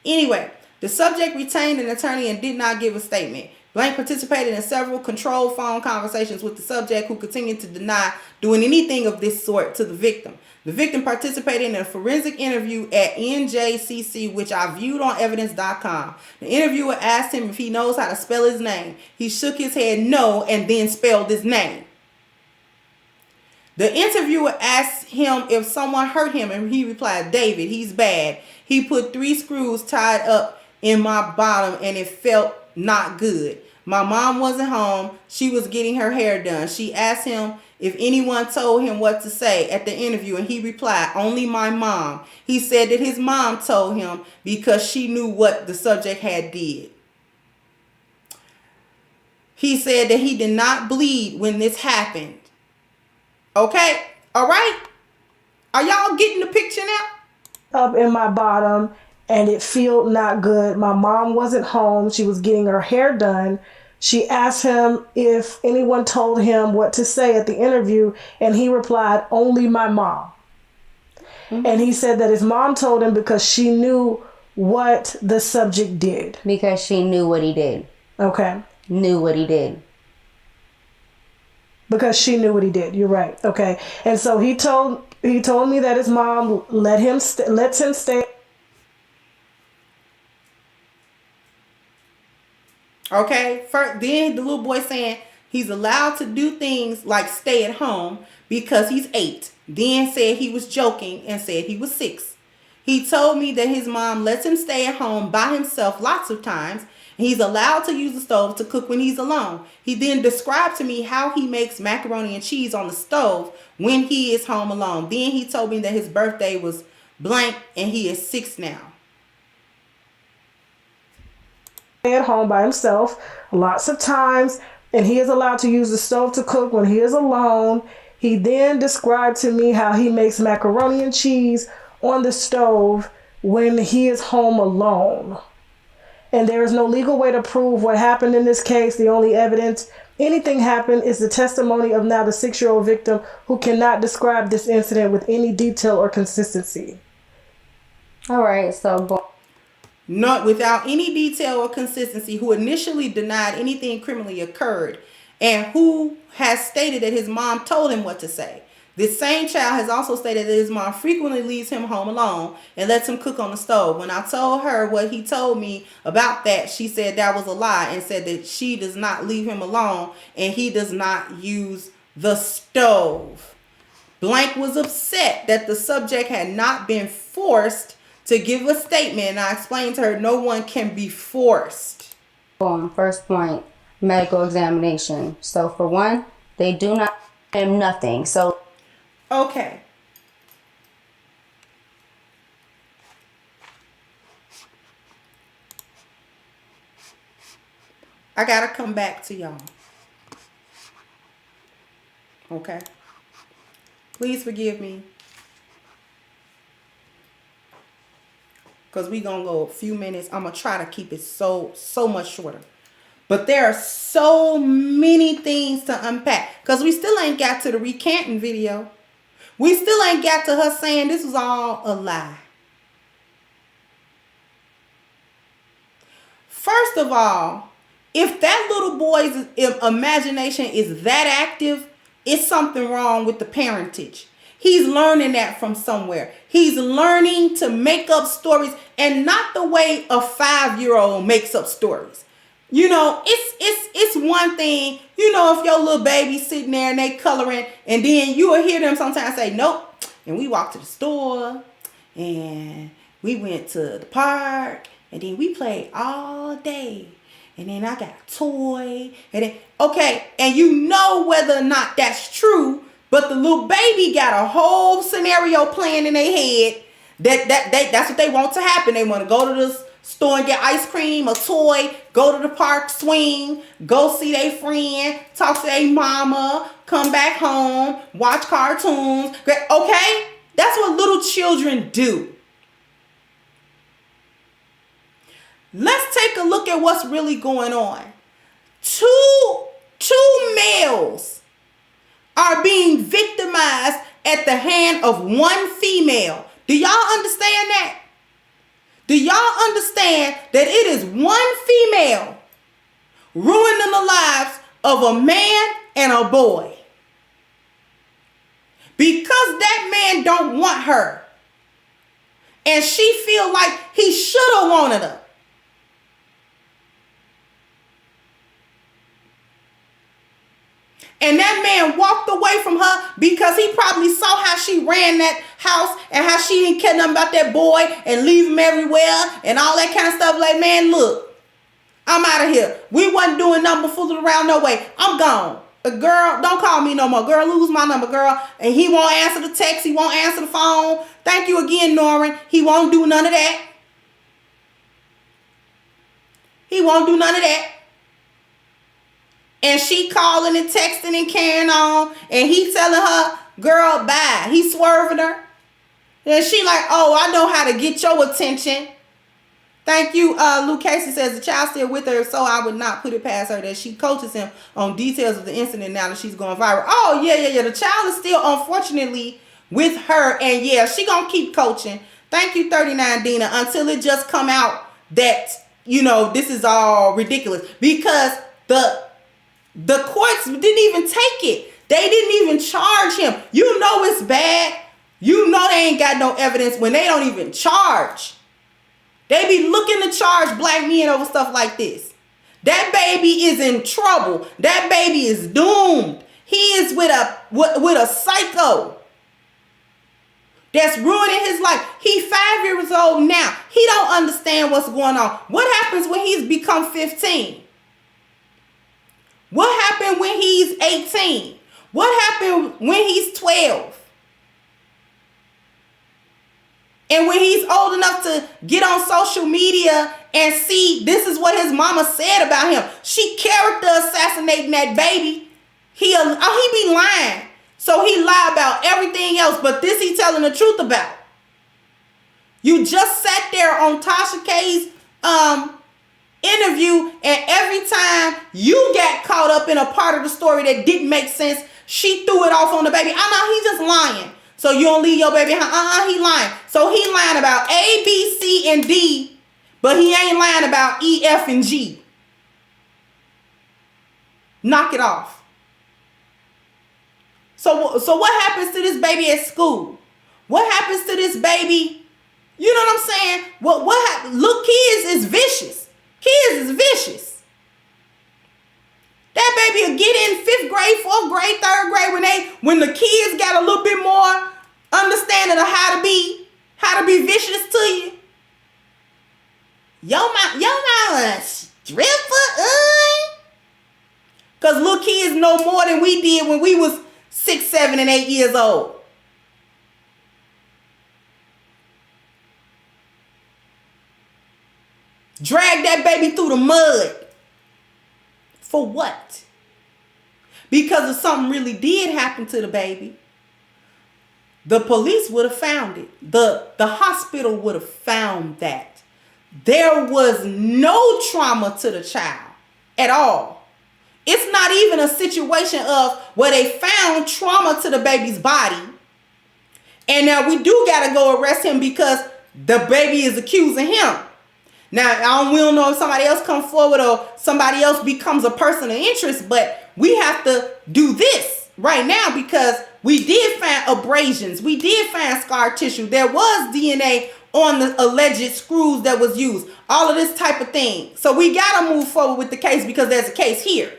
Speaker 3: Anyway, the subject retained an attorney and did not give a statement. Blank participated in several controlled phone conversations with the subject, who continued to deny doing anything of this sort to the victim. The victim participated in a forensic interview at NJCC, which I viewed on evidence.com. The interviewer asked him if he knows how to spell his name. He shook his head no and then spelled his name. The interviewer asked him if someone hurt him, and he replied, David, he's bad. He put 3 screws tied up in my bottom and it felt not good. My mom wasn't home. She was getting her hair done. She asked him if anyone told him what to say at the interview, and he replied, only my mom. He said that his mom told him because she knew what the subject had did. He said that he did not bleed when this happened. Okay? All right? Are y'all getting the picture now?
Speaker 4: Up in my bottom and it felt not good. My mom wasn't home. She was getting her hair done. She asked him if anyone told him what to say at the interview, and he replied, only my mom. Mm-hmm. And he said that his mom told him because she knew what the subject did.
Speaker 5: Because she knew what he did.
Speaker 4: Okay.
Speaker 5: Knew what he did.
Speaker 4: Because she knew what he did. You're right. Okay. And so he told me that his mom lets him stay.
Speaker 3: Okay. First, then the little boy saying he's allowed to do things like stay at home because he's 8. Then said he was joking and said he was 6. He told me that his mom lets him stay at home by himself lots of times. He's allowed to use the stove to cook when he's alone. He then described to me how he makes macaroni and cheese on the stove when he is home alone. Then he told me that his birthday was blank and he is 6 now.
Speaker 4: At home by himself lots of times, and he is allowed to use the stove to cook when he is alone. He then described to me how he makes macaroni and cheese on the stove when he is home alone. And there is no legal way to prove what happened in this case. The only evidence anything happened is the testimony of now the 6-year-old victim, who cannot describe this incident with any detail or consistency.
Speaker 5: All right, so
Speaker 3: not without any detail or consistency, who initially denied anything criminally occurred, and who has stated that his mom told him what to say. This same child has also stated that his mom frequently leaves him home alone and lets him cook on the stove. When I told her what he told me about that, she said that was a lie and said that she does not leave him alone and he does not use the stove. Blank was upset that the subject had not been forced to give a statement, and I explained to her no one can be forced.
Speaker 5: First point, medical examination. So for one, they do not give him nothing. So
Speaker 3: okay. I gotta come back to y'all. Okay. Please forgive me. Because we gonna go a few minutes. I'm gonna try to keep it so much shorter. But there are so many things to unpack. Because we still ain't got to the recanting video. We still ain't got to her saying this was all a lie. First of all, If that little boy's imagination is that active, it's something wrong with the parentage. He's learning that from somewhere. He's learning to make up stories, and not the way a 5-year-old makes up stories. You know, it's one thing, you know, if your little baby's sitting there and they coloring, and then you will hear them sometimes say, nope. And we walked to the store, and we went to the park, and then we played all day. And then I got a toy. And then, okay, and you know whether or not that's true, but the little baby got a whole scenario playing in their head that's what they want to happen. They want to go to the store and get ice cream, a toy, go to the park, swing, go see their friend, talk to their mama, come back home, watch cartoons. Okay? That's what little children do. Let's take a look at what's really going on. Two males are being victimized at the hand of one female. Do y'all understand that? Do y'all understand that it is one female ruining the lives of a man and a boy? Because that man don't want her, and she feel like he should have wanted her. And that man walked away from her because he probably saw how she ran that house and how she didn't care nothing about that boy and leave him everywhere and all that kind of stuff. Like, man, look, I'm out of here. We wasn't doing nothing but fooling around no way. I'm gone. Girl, don't call me no more. Girl, lose my number, girl. And he won't answer the text. He won't answer the phone. Thank you again, Norrin. He won't do none of that. He won't do none of that. And she calling and texting and carrying on. And he telling her, girl, bye. He swerving her. And she like, oh, I know how to get your attention. Thank you. Luke Casey says the child still with her, so I would not put it past her that she coaches him on details of the incident now that she's going viral. Oh, yeah. The child is still, unfortunately, with her. And yeah, she gonna keep coaching. Thank you, 39 Dina, until it just come out that, you know, this is all ridiculous. Because the courts didn't even take it. They didn't even charge him. You know it's bad. You know they ain't got no evidence when they don't even charge. They be looking to charge black men over stuff like this. That baby is in trouble. That baby is doomed. He is with a psycho that's ruining his life. He's 5 years old now. He don't understand what's going on. What happens when he's become 15? What happened when he's 18? What happened when he's 12? And when he's old enough to get on social media and see this is what his mama said about him. She character assassinating that baby. He be lying. So he lie about everything else, but this he telling the truth about. You just sat there on Tasha K's interview, and every time you got caught up in a part of the story that didn't make sense, she threw it off on the baby. He's just lying. So you don't leave your baby. He lying. So he lying about A, B, C, and D, but he ain't lying about E, F, and G. Knock it off. So what happens to this baby at school? What happens to this baby? You know what I'm saying? What happens? Look, kids is vicious. Kids is vicious. That baby will get in 5th grade, 4th grade, 3rd grade when the kids got a little bit more understanding of how to be vicious to you. Yo mama stripper, cause little kids know more than we did when we was 6, 7, and 8 years old. Drag that baby through the mud. For what? Because if something really did happen to the baby, the police would have found it. The hospital would have found that. There was no trauma to the child at all. It's not even a situation of where they found trauma to the baby's body. And now we do got to go arrest him because the baby is accusing him. Now, we don't know if somebody else comes forward or somebody else becomes a person of interest, but we have to do this right now because we did find abrasions. We did find scar tissue. There was DNA on the alleged screws that was used. All of this type of thing. So we got to move forward with the case because there's a case here.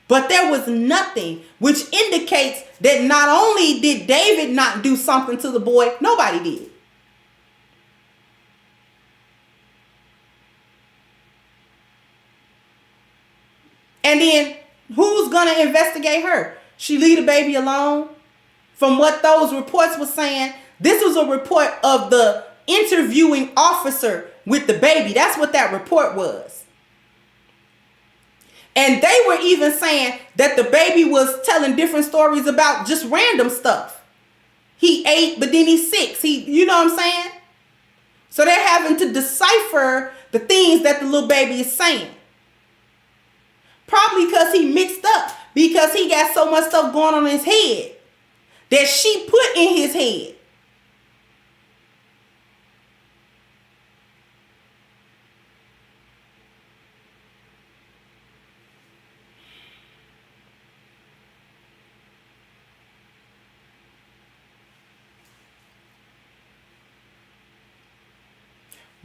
Speaker 3: But there was nothing which indicates that not only did David not do something to the boy, nobody did. And then who's going to investigate her? She leave the baby alone? From what those reports were saying, this was a report of the interviewing officer with the baby. That's what that report was. And they were even saying that the baby was telling different stories about just random stuff. He 8, but then he's 6. You know what I'm saying? So they're having to decipher the things that the little baby is saying. Probably because he mixed up. Because he got so much stuff going on in his head that she put in his head.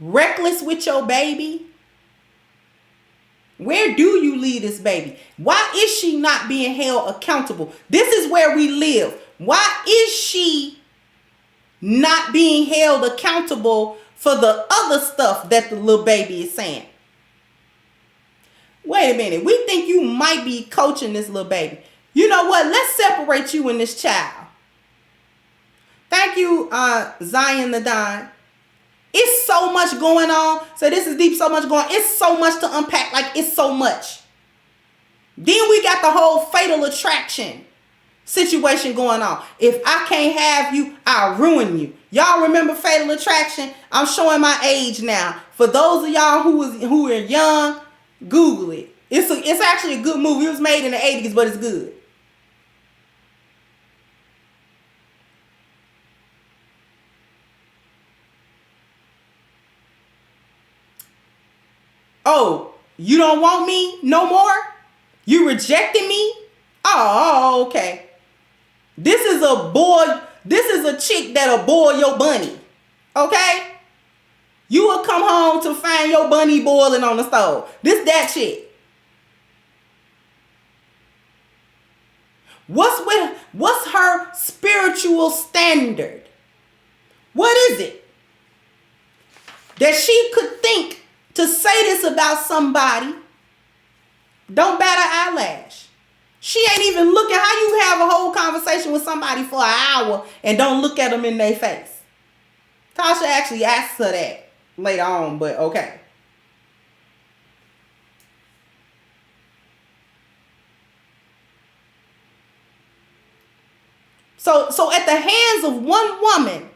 Speaker 3: Reckless with your baby. Where do you leave this baby? Why is she not being held accountable? This is where we live. Why is she not being held accountable for the other stuff that the little baby is saying? Wait a minute. We think you might be coaching this little baby. You know what? Let's separate you and this child. Thank you, Zion the Don. It's so much going on. So this is deep, so much going on. It's so much to unpack. Like, it's so much. Then we got the whole fatal attraction situation going on. If I can't have you, I'll ruin you. Y'all remember Fatal Attraction? I'm showing my age now. For those of y'all who are young, Google it. It's actually a good movie. It was made in the 80s, but it's good. Oh, you don't want me no more? You rejected me? Oh, okay. This is a boy. This is a chick that'll boil your bunny. Okay? You will come home to find your bunny boiling on the stove. This that chick. What's her spiritual standard? What is it that she could think to say this about somebody? Don't bat an eyelash. She ain't even looking. How you have a whole conversation with somebody for an hour and don't look at them in their face? Tasha actually asked her that later on, but okay. So at the hands of one woman,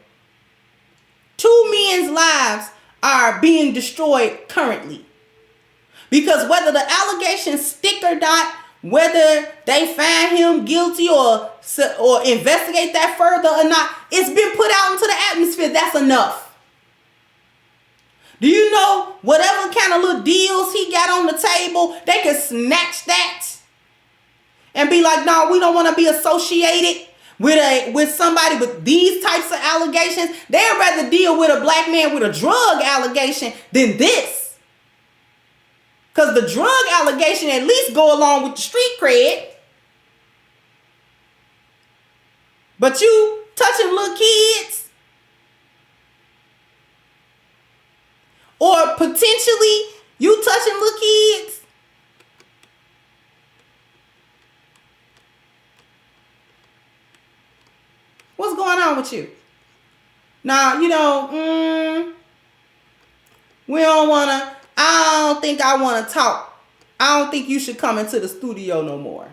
Speaker 3: 2 men's lives are being destroyed currently. Because whether the allegations stick or not, whether they find him guilty or investigate that further or not, it's been put out into the atmosphere. That's enough. Do you know whatever kind of little deals he got on the table, they can snatch that and be like, no, we don't want to be associated with somebody with these types of allegations. They'd rather deal with a black man with a drug allegation than this. Because the drug allegation at least go along with the street cred. But you touching little kids, or potentially you touching little kids, what's going on with you? Now, we don't want to, I don't think I want to talk. I don't think you should come into the studio no more.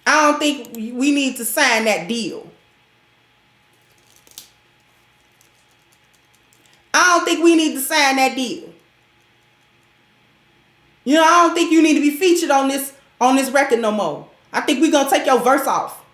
Speaker 3: I don't think we need to sign that deal. I don't think we need to sign that deal. I don't think you need to be featured on this on this record no more. I think we gonna take your verse off.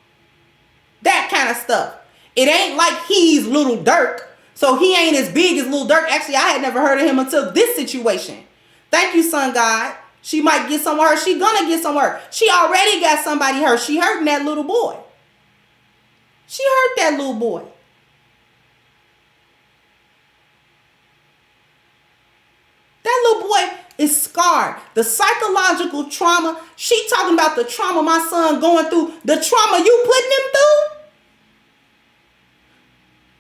Speaker 3: That kind of stuff. It ain't like he's Little Durk, so he ain't as big as Little Durk. Actually, I had never heard of him until this situation. Thank you, Sun God. She might get somewhere. She gonna get somewhere. She already got somebody hurt. She hurting that little boy. She hurt that little boy. That little boy is scarred. The psychological trauma. She talking about the trauma my son going through. The trauma you putting him through.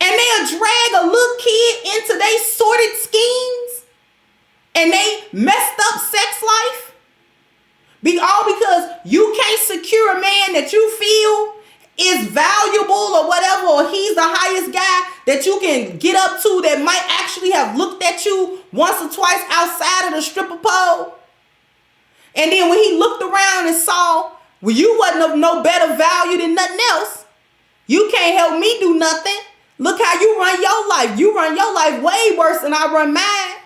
Speaker 3: And they'll drag a little kid into their sordid schemes. And they messed up sex life. All because you can't secure a man that you feel is valuable or whatever, or he's the highest guy that you can get up to that might actually have looked at you once or twice outside of the stripper pole. And then when he looked around and saw, well, you wasn't of no better value than nothing else. You can't help me do nothing. Look how you run your life. You run your life way worse than I run mine.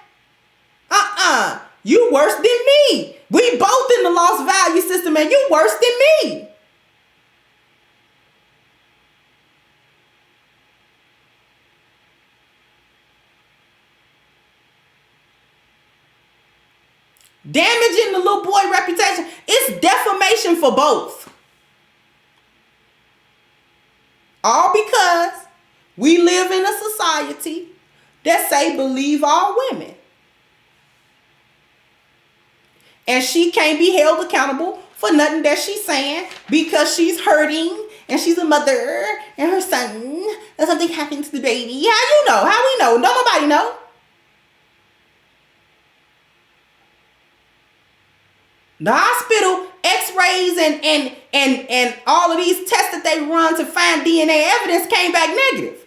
Speaker 3: You worse than me. We both in the lost value system and you worse than me. Damaging the little boy reputation. It's defamation for both. All because we live in a society that say believe all women. And she can't be held accountable for nothing that she's saying because she's hurting and she's a mother and her son and something happened to the baby. How you know? How we know? Don't nobody know. The hospital x-rays and all of these tests that they run to find DNA evidence came back negative.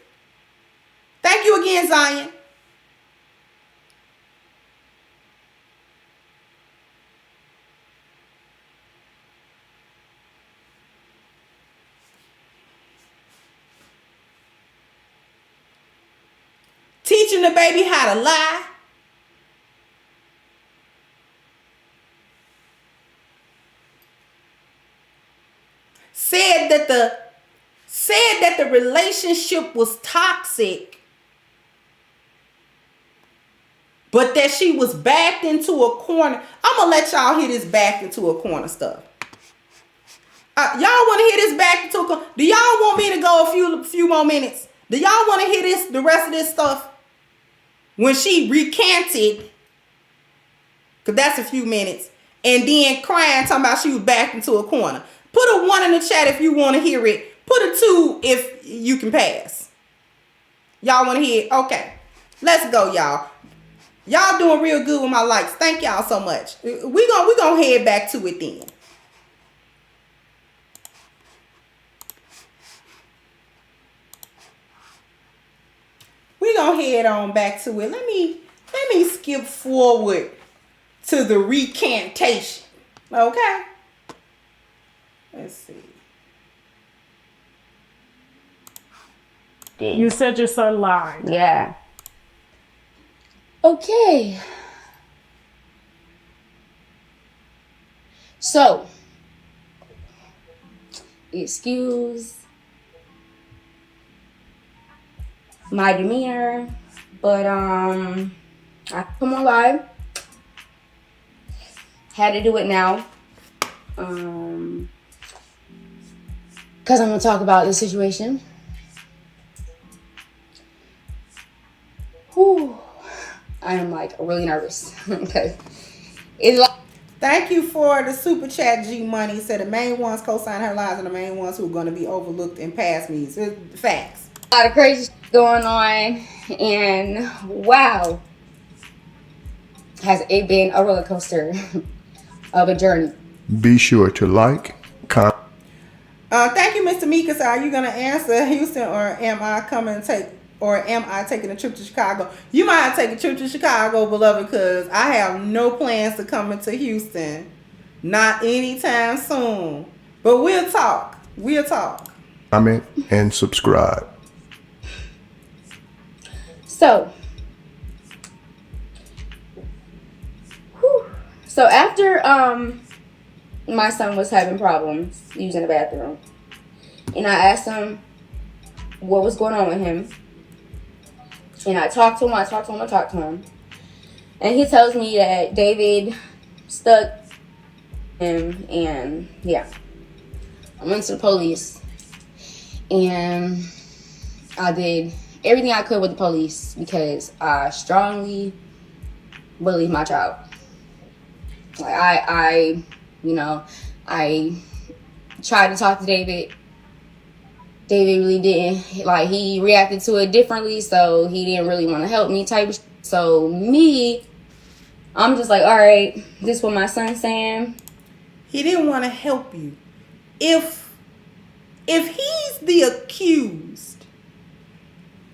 Speaker 3: Thank you again, Zion. Teaching the baby how to lie. Said that the relationship was toxic, but that she was backed into a corner. I'm gonna let y'all hear this backed into a corner stuff. Y'all want to hear this backed into a corner? Do y'all want me to go a few more minutes? Do y'all want to hear the rest of this stuff? When she recanted, because that's a few minutes, and then crying, talking about she was backed into a corner. Put a 1 in the chat if you want to hear it. Put a 2 if you can pass. Y'all want to hear it? Okay. Let's go, y'all. Y'all doing real good with my likes. Thank y'all so much. We gonna head back to it then. We gonna head on back to it. Let me skip forward to the recantation. Okay. Let's see.
Speaker 4: You said your son lied.
Speaker 5: Yeah.
Speaker 8: Okay. So, excuse my demeanor, but I come on live. Had to do it now. Because I'm going to talk about the situation. Whew. I am like really nervous. Because it's like.
Speaker 3: Thank you for the super chat, G Money. Said the main ones co-sign her lies and the main ones who are going to be overlooked and past me. So, facts.
Speaker 8: A lot of crazy shit going on. And wow. Has it been a roller coaster of a journey.
Speaker 6: Be sure to like, comment.
Speaker 3: Thank you, Mr. Mika. So are you going to answer Houston, or am I taking a trip to Chicago? You might take a trip to Chicago, beloved, because I have no plans to come into Houston. Not anytime soon. But we'll talk. We'll talk.
Speaker 6: Comment and subscribe.
Speaker 8: So after my son was having problems using the bathroom. And I asked him what was going on with him. And I talked to him. And he tells me that David stuck him, and yeah. I went to the police. And I did everything I could with the police because I strongly believe my child. Like I tried to talk to David. David really didn't, like, he reacted to it differently, so he didn't really want to help me type of shit. So me, I'm just like, all right, this is what my son's saying.
Speaker 3: He didn't want to help you. If he's the accused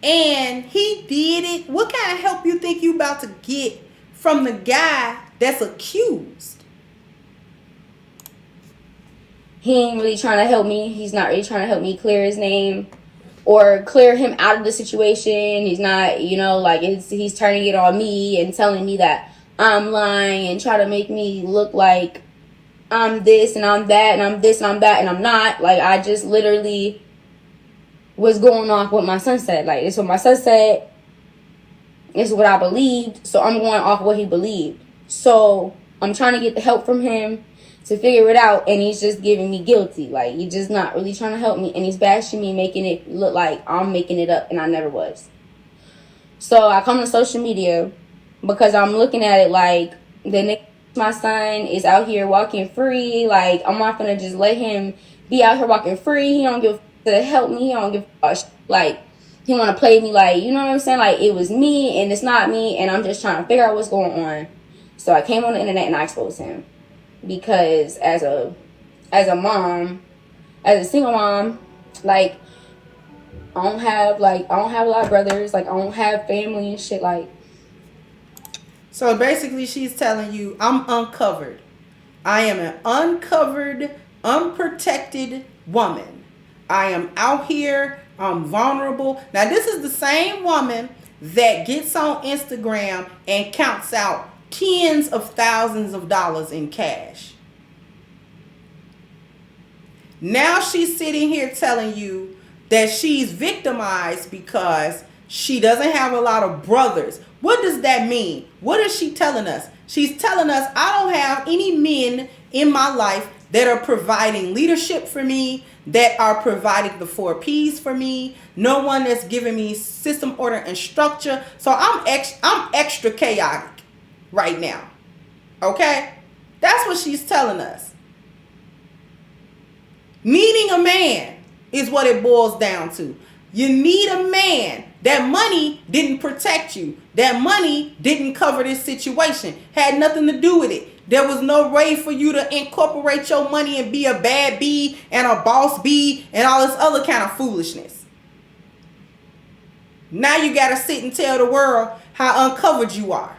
Speaker 3: and he did it, what kind of help you think you about to get from the guy that's accused?
Speaker 8: He ain't really trying to help me. He's not really trying to help me clear his name or clear him out of the situation. He's not, like, he's turning it on me and telling me that I'm lying and try to make me look like I'm this and I'm that and I'm this and I'm that, and I'm not. Like, I just literally was going off what my son said. Like, it's what my son said. It's what I believed. So I'm going off what he believed. So I'm trying to get the help from him to figure it out, and he's just giving me guilty. Like, he's just not really trying to help me, and he's bashing me, making it look like I'm making it up, and I never was. So I come to social media because I'm looking at it like my son is out here walking free. Like, I'm not gonna just let him be out here walking free. He don't give to help me. He don't give a like, he want to play me like, you know what I'm saying? Like, it was me and it's not me, and I'm just trying to figure out what's going on. So I came on the internet and I exposed him. Because as a mom, as a single mom, like, I don't have a lot of brothers. Like, I don't have family and shit. Like,
Speaker 3: so basically she's telling you, I'm uncovered. I am an uncovered, unprotected woman. I am out here. I'm vulnerable. Now, this is the same woman that gets on Instagram and counts out tens of thousands of dollars in cash. Now she's sitting here telling you that she's victimized because she doesn't have a lot of brothers. What does that mean? What is she telling us? She's telling us, I don't have any men in my life that are providing leadership for me, that are providing the 4 P's for me. No one that's giving me system, order, and structure. So I'm extra chaotic right now. Okay? That's what she's telling us. Needing a man is what it boils down to. You need a man. That money didn't protect you. That money didn't cover this situation. Had nothing to do with it. There was no way for you to incorporate your money and be a bad bee and a boss bee and all this other kind of foolishness. Now you got to sit and tell the world how uncovered you are.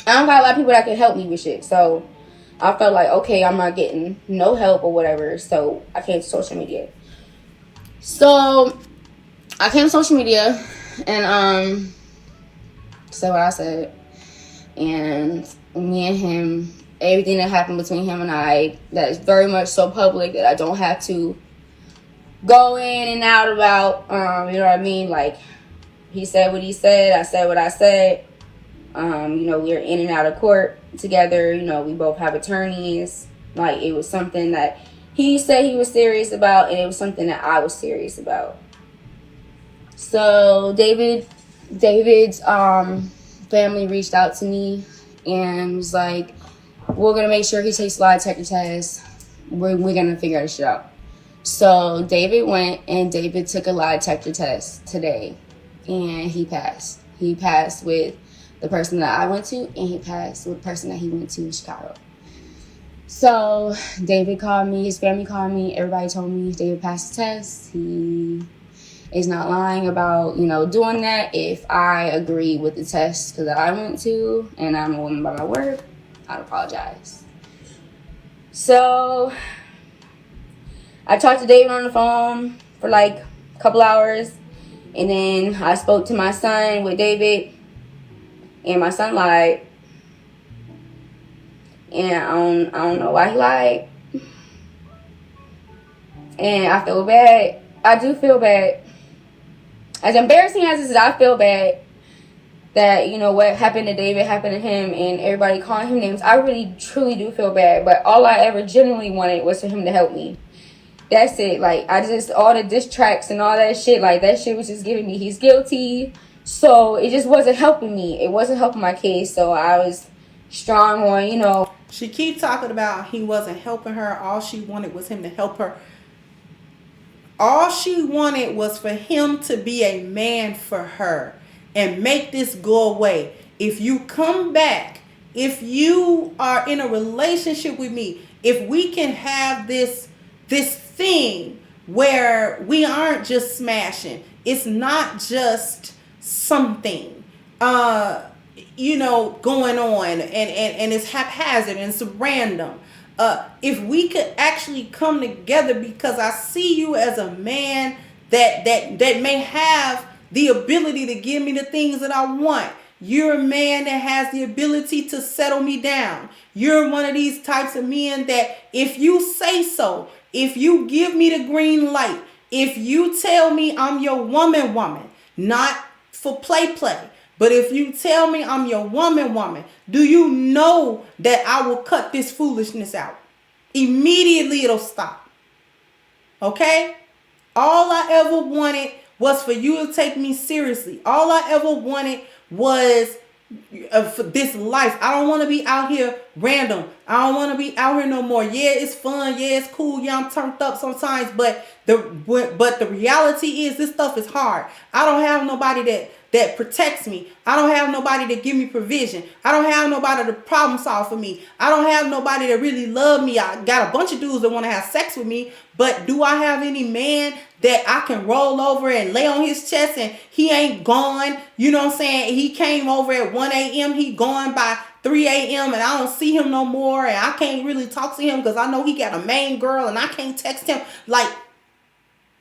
Speaker 8: I don't got a lot of people that can help me with shit. So I felt like, okay, I'm not getting no help or whatever. So I came to social media. So I came to social media and said what I said. And me and him, everything that happened between him and I, that is very much so public that I don't have to go in and out about, you know what I mean? Like, he said what he said, I said what I said. We're in and out of court together. We both have attorneys. Like, it was something that he said he was serious about, and it was something that I was serious about. So David's family reached out to me and was like, we're gonna make sure he takes a lie detector test. We're gonna figure this shit out. So David went and David took a lie detector test today, and he passed. He passed with the person that I went to, and he passed with the person that he went to in Chicago. So David called me, his family called me, everybody told me David passed the test. He is not lying about, doing that. If I agree with the test that I went to, and I'm a woman by my word, I'd apologize. So I talked to David on the phone for like a couple hours, and then I spoke to my son with David, and my son lied. And I don't know why he lied. And I feel bad. I do feel bad. As embarrassing as this is, I feel bad that, you know, what happened to David happened to him and everybody calling him names. I really, truly do feel bad. But all I ever genuinely wanted was for him to help me. That's it. Like, I just, all the diss tracks and all that shit, like, that shit was just giving me he's guilty. So it just wasn't helping me. It wasn't helping my case. So I was strong on, you know.
Speaker 3: She keep talking about he wasn't helping her. All she wanted was him to help her. All she wanted was for him to be a man for her and make this go away. If you come back, if you are in a relationship with me, if we can have this thing where we aren't just smashing, it's not just something going on and it's haphazard and it's random. If we could actually come together, because I see you as a man that may have the ability to give me the things that I want. You're a man that has the ability to settle me down. You're one of these types of men that if you say so, if you give me the green light, if you tell me I'm your woman, not for play, but if you tell me I'm your woman, do you know that I will cut this foolishness out? Immediately it'll stop. Okay? All I ever wanted was for you to take me seriously. All I ever wanted was for this life. I don't want to be out here random. I don't want to be out here no more. Yeah, it's fun. Yeah, it's cool. Yeah, I'm turned up sometimes. But the reality is this stuff is hard. I don't have nobody that protects me. I don't have nobody to give me provision. I don't have nobody to problem solve for me. I don't have nobody that really love me. I got a bunch of dudes that want to have sex with me, but do I have any man that I can roll over and lay on his chest and he ain't gone? You know what I'm saying? He came over at 1 a.m. He gone by 3 a.m. and I don't see him no more, and I can't really talk to him because I know he got a main girl and I can't text him. Like,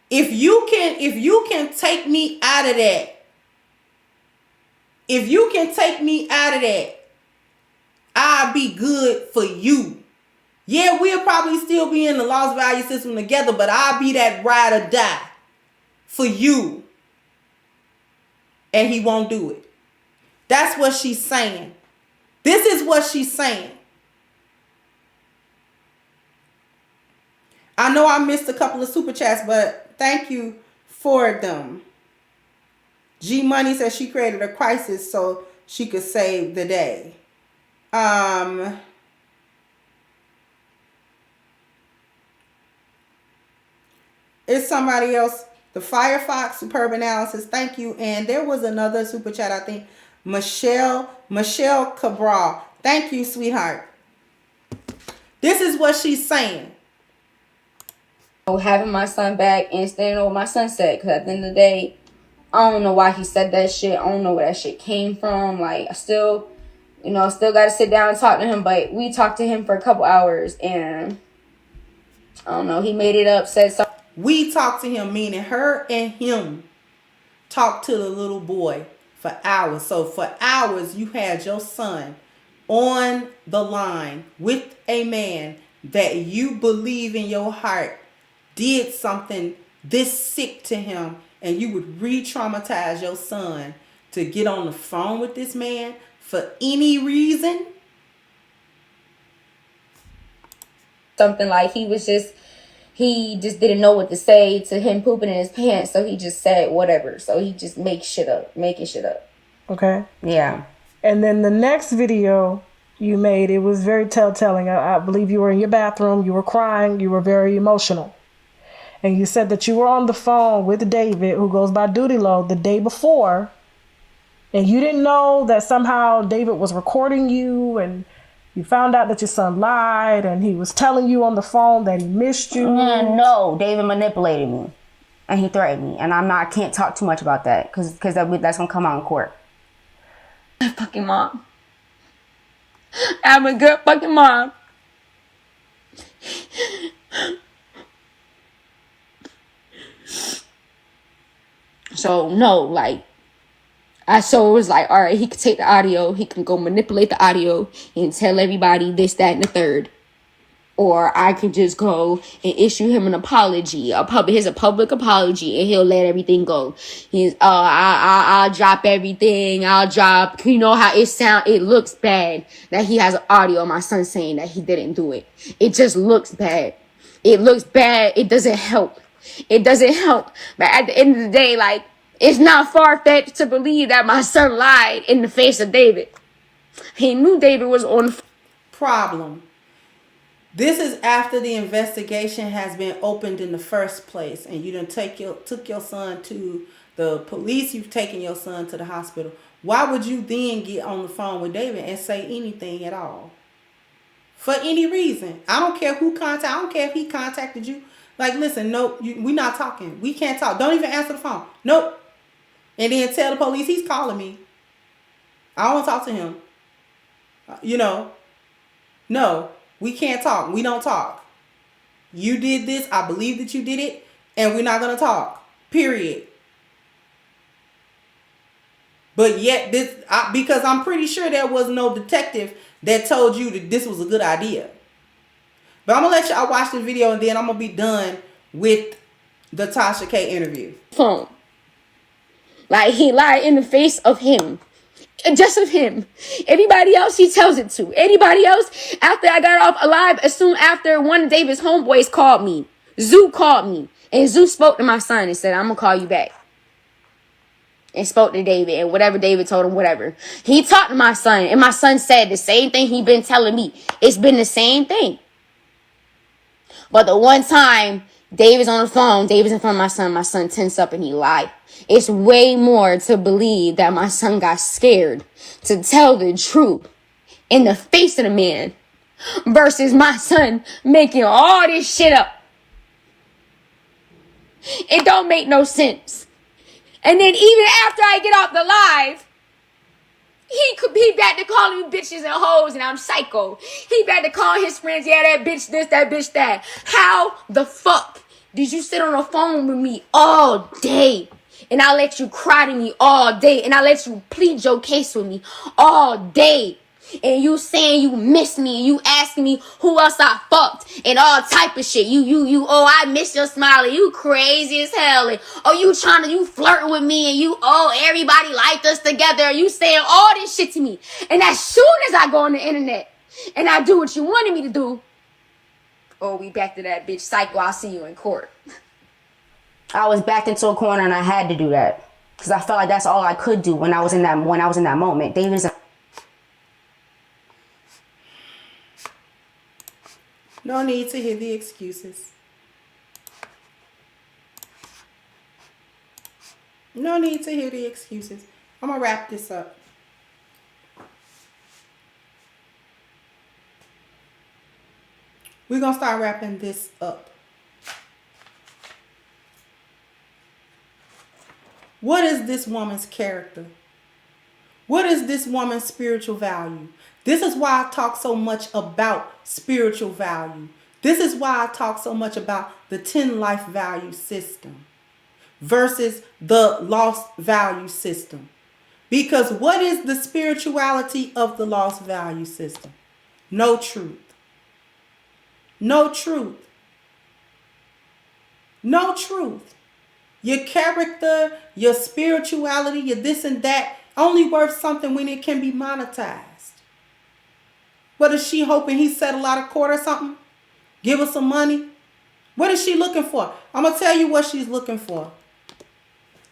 Speaker 3: if you can take me out of that, if you can take me out of that, I'll be good for you. Yeah, we'll probably still be in the lost value system together, but I'll be that ride or die for you. And he won't do it. That's what she's saying. This is what she's saying. I know I missed a couple of super chats, but thank you for them. G Money says she created a crisis so she could save the day. It's somebody else. The Firefox, superb analysis. Thank you. And there was another super chat, I think. Michelle Cabral. Thank you, sweetheart. This is what she's saying.
Speaker 8: Having my son back and staying over my son said, because at the end of the day, I don't know why he said that shit. I don't know where that shit came from. Like, I still got to sit down and talk to him. But we talked to him for a couple hours. And, I don't know, he made it up, said something.
Speaker 3: We talked to him, meaning her and him talked to the little boy for hours. So, for hours, you had your son on the line with a man that you believe in your heart did something this sick to him, and you would re-traumatize your son to get on the phone with this man for any reason?
Speaker 8: Something like he just didn't know what to say to him pooping in his pants, so he just said whatever. So he just making shit up.
Speaker 4: Okay.
Speaker 8: Yeah.
Speaker 4: And then the next video you made, it was very telltale. I believe you were in your bathroom, you were crying, you were very emotional. And you said that you were on the phone with David, who goes by Doodie Lo, the day before. And you didn't know that somehow David was recording you, and you found out that your son lied and he was telling you on the phone that he missed you.
Speaker 5: No, David manipulated me and he threatened me. And I can't talk too much about that because that's going to come out in court.
Speaker 8: Fucking mom. I'm a good fucking mom. So, no, like, So it was like, all right, he could take the audio, he can go manipulate the audio and tell everybody this, that, and the third. Or I could just go and issue him an apology, a public apology, and he'll let everything go. I'll drop everything. You know how it looks bad that he has an audio of my son saying that he didn't do it. It just looks bad. It looks bad. It doesn't help. But at the end of the day, like, it's not far-fetched to believe that my son lied in the face of David. He knew David was on
Speaker 3: problem. This is after the investigation has been opened in the first place, and you done took your son to the police. You've taken your son to the hospital. Why would you then get on the phone with David and say anything at all? For any reason. I don't care who contacted. I don't care if he contacted you. Like, listen, nope, we're not talking. We can't talk. Don't even answer the phone. Nope. And then tell the police he's calling me. I don't want to talk to him. No. We can't talk. We don't talk. You did this. I believe that you did it. And we're not going to talk. Period. But yet, because I'm pretty sure there was no detective that told you that this was a good idea. But I'm going to let y'all watch the video and then I'm going to be done with the Tasha K interview.
Speaker 8: Phone. Like, he lied in the face of him. Just of him. Anybody else he tells it to. Anybody else, after I got off alive, as soon after one of David's homeboys called me. Zoo called me. And Zoo spoke to my son and said, I'm going to call you back. And spoke to David. And whatever David told him, whatever. He talked to my son. And my son said the same thing he been telling me. It's been the same thing. But the one time David's on the phone, David's in front of my son tense up and he lied. It's way more to believe that my son got scared to tell the truth in the face of the man versus my son making all this shit up. It don't make no sense. And then even after I get off the live, he back to calling me bitches and hoes and I'm psycho. He back to calling his friends, yeah, that bitch this, that bitch that. How the fuck did you sit on the phone with me all day? And I let you cry to me all day. And I let you plead your case with me all day. And you saying you miss me. And you asking me who else I fucked. And all type of shit. I miss your smile. And you crazy as hell. And you flirting with me. And everybody liked us together. And you saying all this shit to me. And as soon as I go on the internet and I do what you wanted me to do. We back to that bitch psycho. I'll see you in court.
Speaker 5: I was backed into a corner and I had to do that because I felt like that's all I could do when I was in that moment. David's
Speaker 3: no need to hear the excuses. No need to hear the excuses. I'm gonna wrap this up. We're gonna start wrapping this up. What is this woman's character? What is this woman's spiritual value? This is why I talk so much about spiritual value. This is why I talk so much about the 10 life value system versus the lost value system. Because what is the spirituality of the lost value system? No truth. No truth. No truth. Your character, your spirituality, your this and that, only worth something when it can be monetized. What is she hoping he settle out of court or something? Give her some money? What is she looking for? I'm going to tell you what she's looking for.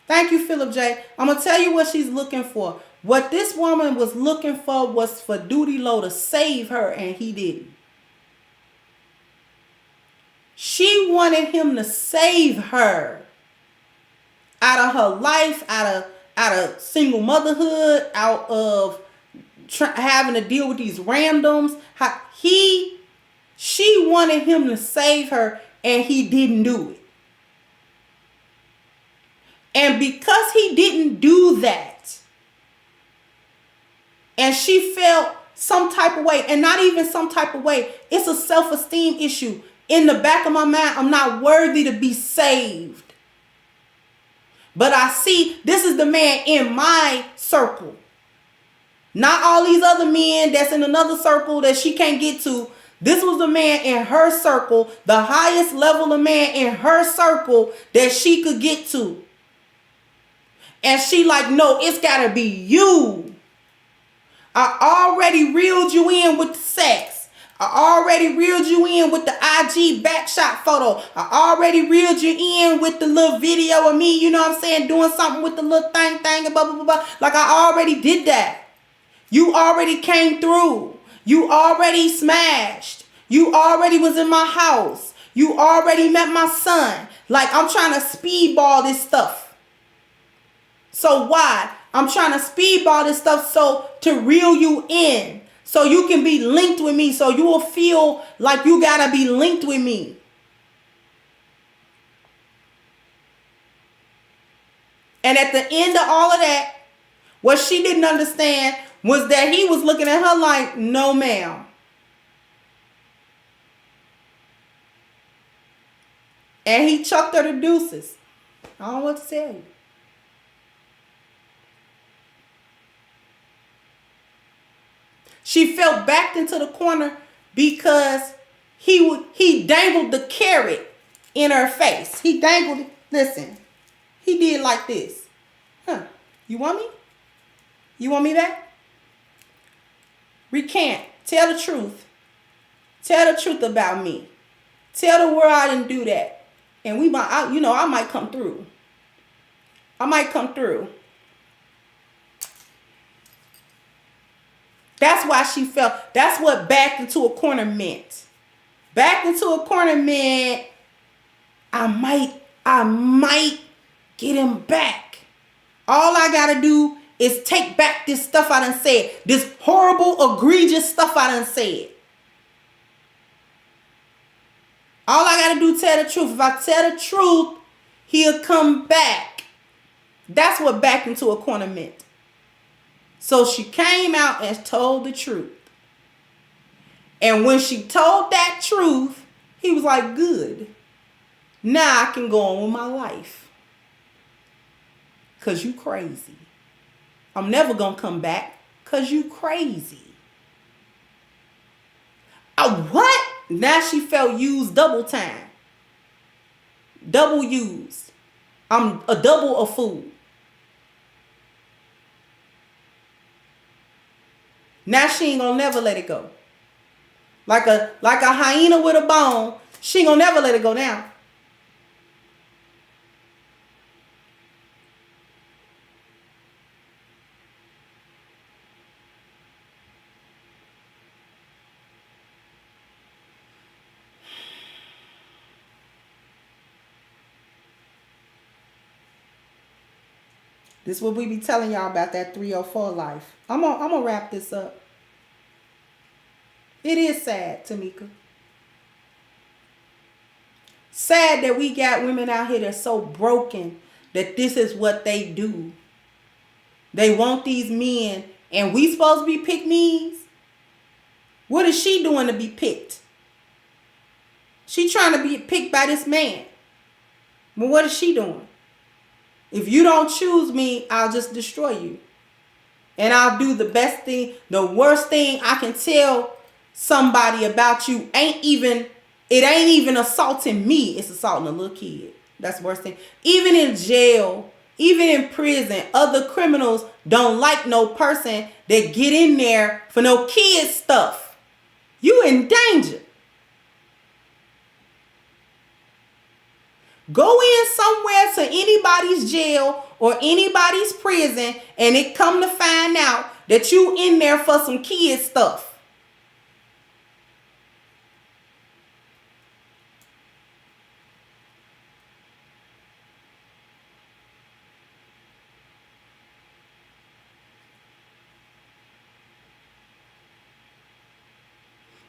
Speaker 3: Thank you, Philip J. I'm going to tell you what she's looking for. What this woman was looking for was for Doodie Lo to save her, and he didn't. She wanted him to save her out of her life, out of single motherhood, out of having to deal with these randoms. She wanted him to save her, and he didn't do it. And because he didn't do that, and she felt some type of way, and not even some type of way, it's a self-esteem issue. In the back of my mind, I'm not worthy to be saved. But I see this is the man in my circle. Not all these other men that's in another circle that she can't get to. This was the man in her circle, the highest level of man in her circle that she could get to. And she like, no, it's gotta be you. I already reeled you in with the sex. I already reeled you in with the IG backshot photo. I already reeled you in with the little video of me, you know what I'm saying, doing something with the little thing and blah, blah, blah, blah. Like I already did that. You already came through. You already smashed. You already was in my house. You already met my son. Like I'm trying to speedball this stuff. So why? I'm trying to speedball this stuff so to reel you in. So you can be linked with me. So you will feel like you gotta be linked with me. And at the end of all of that, what she didn't understand was that he was looking at her like, no ma'am. And he chucked her the deuces. I don't know what to tell you. She fell back into the corner because he dangled the carrot in her face. He dangled it. Listen, he did like this. Huh? You want me? You want me back? Recant. Tell the truth. Tell the truth about me. Tell the world I didn't do that. And we might, I might come through. I might come through. That's why she felt. That's what backed into a corner meant. Backed into a corner meant I might get him back. All I gotta do is take back this stuff I done said. This horrible, egregious stuff I done said. All I gotta do is tell the truth. If I tell the truth, he'll come back. That's what backed into a corner meant. So she came out and told the truth. And when she told that truth, he was like, good. Now I can go on with my life. Because you crazy. I'm never going to come back because you crazy. What? Now she felt used double time. Double used. I'm a double a fool. Now she ain't gonna never let it go. Like a hyena with a bone, she ain't gonna never let it go down. This is what we be telling y'all about that 304 life. I'm gonna wrap this up. It is sad, Tamika. Sad that we got women out here that's so broken that this is what they do. They want these men, and we supposed to be pick-me's? What is she doing to be picked? She trying to be picked by this man. But what is she doing? If you don't choose me, I'll just destroy you. And I'll do the best thing, the worst thing I can tell somebody about you ain't even assaulting me. It's assaulting a little kid. That's the worst thing. Even in jail, even in prison, other criminals don't like no person that get in there for no kid stuff. You in danger. Go in somewhere to anybody's jail or anybody's prison and it come to find out that you in there for some kid stuff.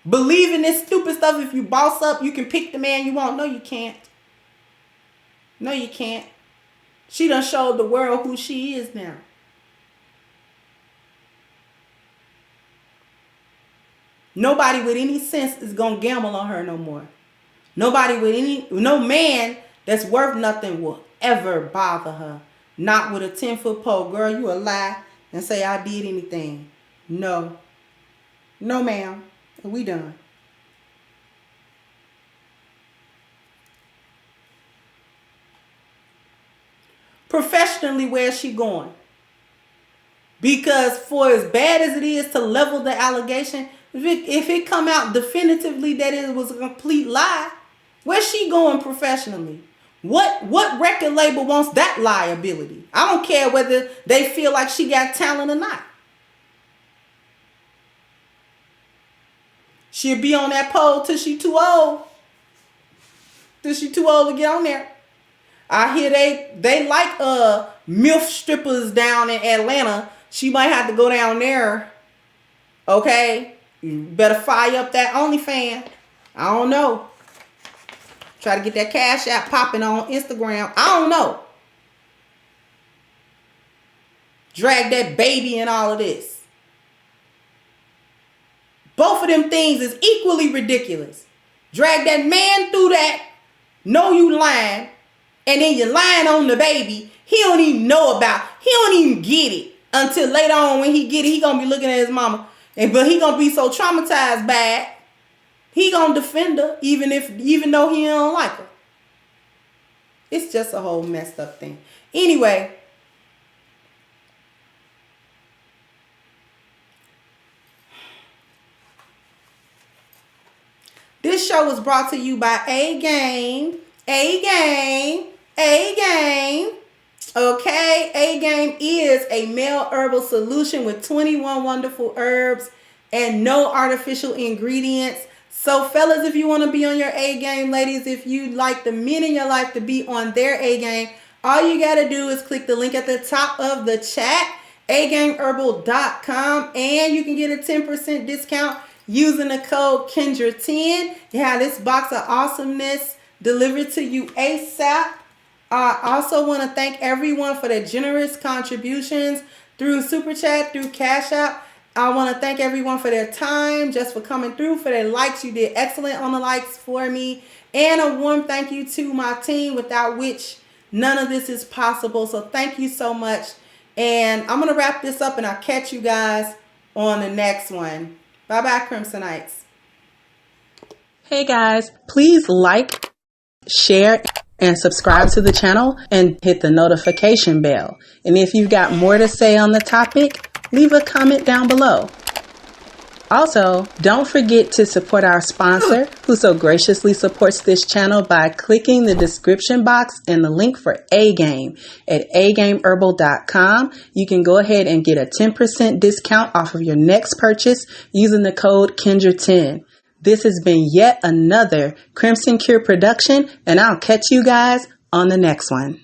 Speaker 3: Believe in this stupid stuff. If you boss up, you can pick the man you want. No, you can't. No, you can't. She done showed the world who she is now. Nobody with any sense is going to gamble on her no more. No man that's worth nothing will ever bother her. not with a 10-foot pole. Girl, you a lie and say I did anything. No. No, ma'am. We done. Professionally, where's she going? Because for as bad as it is to level the allegation, if it come out definitively that it was a complete lie, where's she going professionally? What record label wants that liability? I don't care whether they feel like she got talent or not. She'll be on that pole till she too old. Till she too old to get on there. I hear they like MILF strippers down in Atlanta. She might have to go down there. Okay? You better fire up that OnlyFans. I don't know. Try to get that cash app popping on Instagram. I don't know. Drag that baby and all of this. Both of them things is equally ridiculous. Drag that man through that. Know you lying. And then you're lying on the baby. He don't even know about. He don't even get it. Until later on when he get it, he gonna be looking at his mama. But he gonna be so traumatized by it. He gonna defend her even though he don't like her. It's just a whole messed up thing. Anyway. This show was brought to you by A.a.a. A.a.a. Okay, A.a.a. is a male herbal solution with 21 wonderful herbs and no artificial ingredients. So fellas, if you want to be on your A game, ladies, if you like the men in your life to be on their A game, all you got to do is click the link at the top of the chat, agameherbal.com, and you can get a 10% discount using the code Kendra10. You have this box of awesomeness delivered to you ASAP. I also want to thank everyone for their generous contributions through Super Chat, through Cash App. I want to thank everyone for their time, just for coming through, for their likes. You did excellent on the likes for me. And a warm thank you to my team, without which none of this is possible. So thank you so much. And I'm going to wrap this up, and I'll catch you guys on the next one. Bye-bye, Crimsonites. Hey, guys. Please like, share, and subscribe to the channel and hit the notification bell. And if you've got more to say on the topic, leave a comment down below. Also, don't forget to support our sponsor, who so graciously supports this channel by clicking the description box and the link for A-Game at agameherbal.com. You can go ahead and get a 10% discount off of your next purchase using the code Kendra10. This has been yet another Crimson Cure production, and I'll catch you guys on the next one.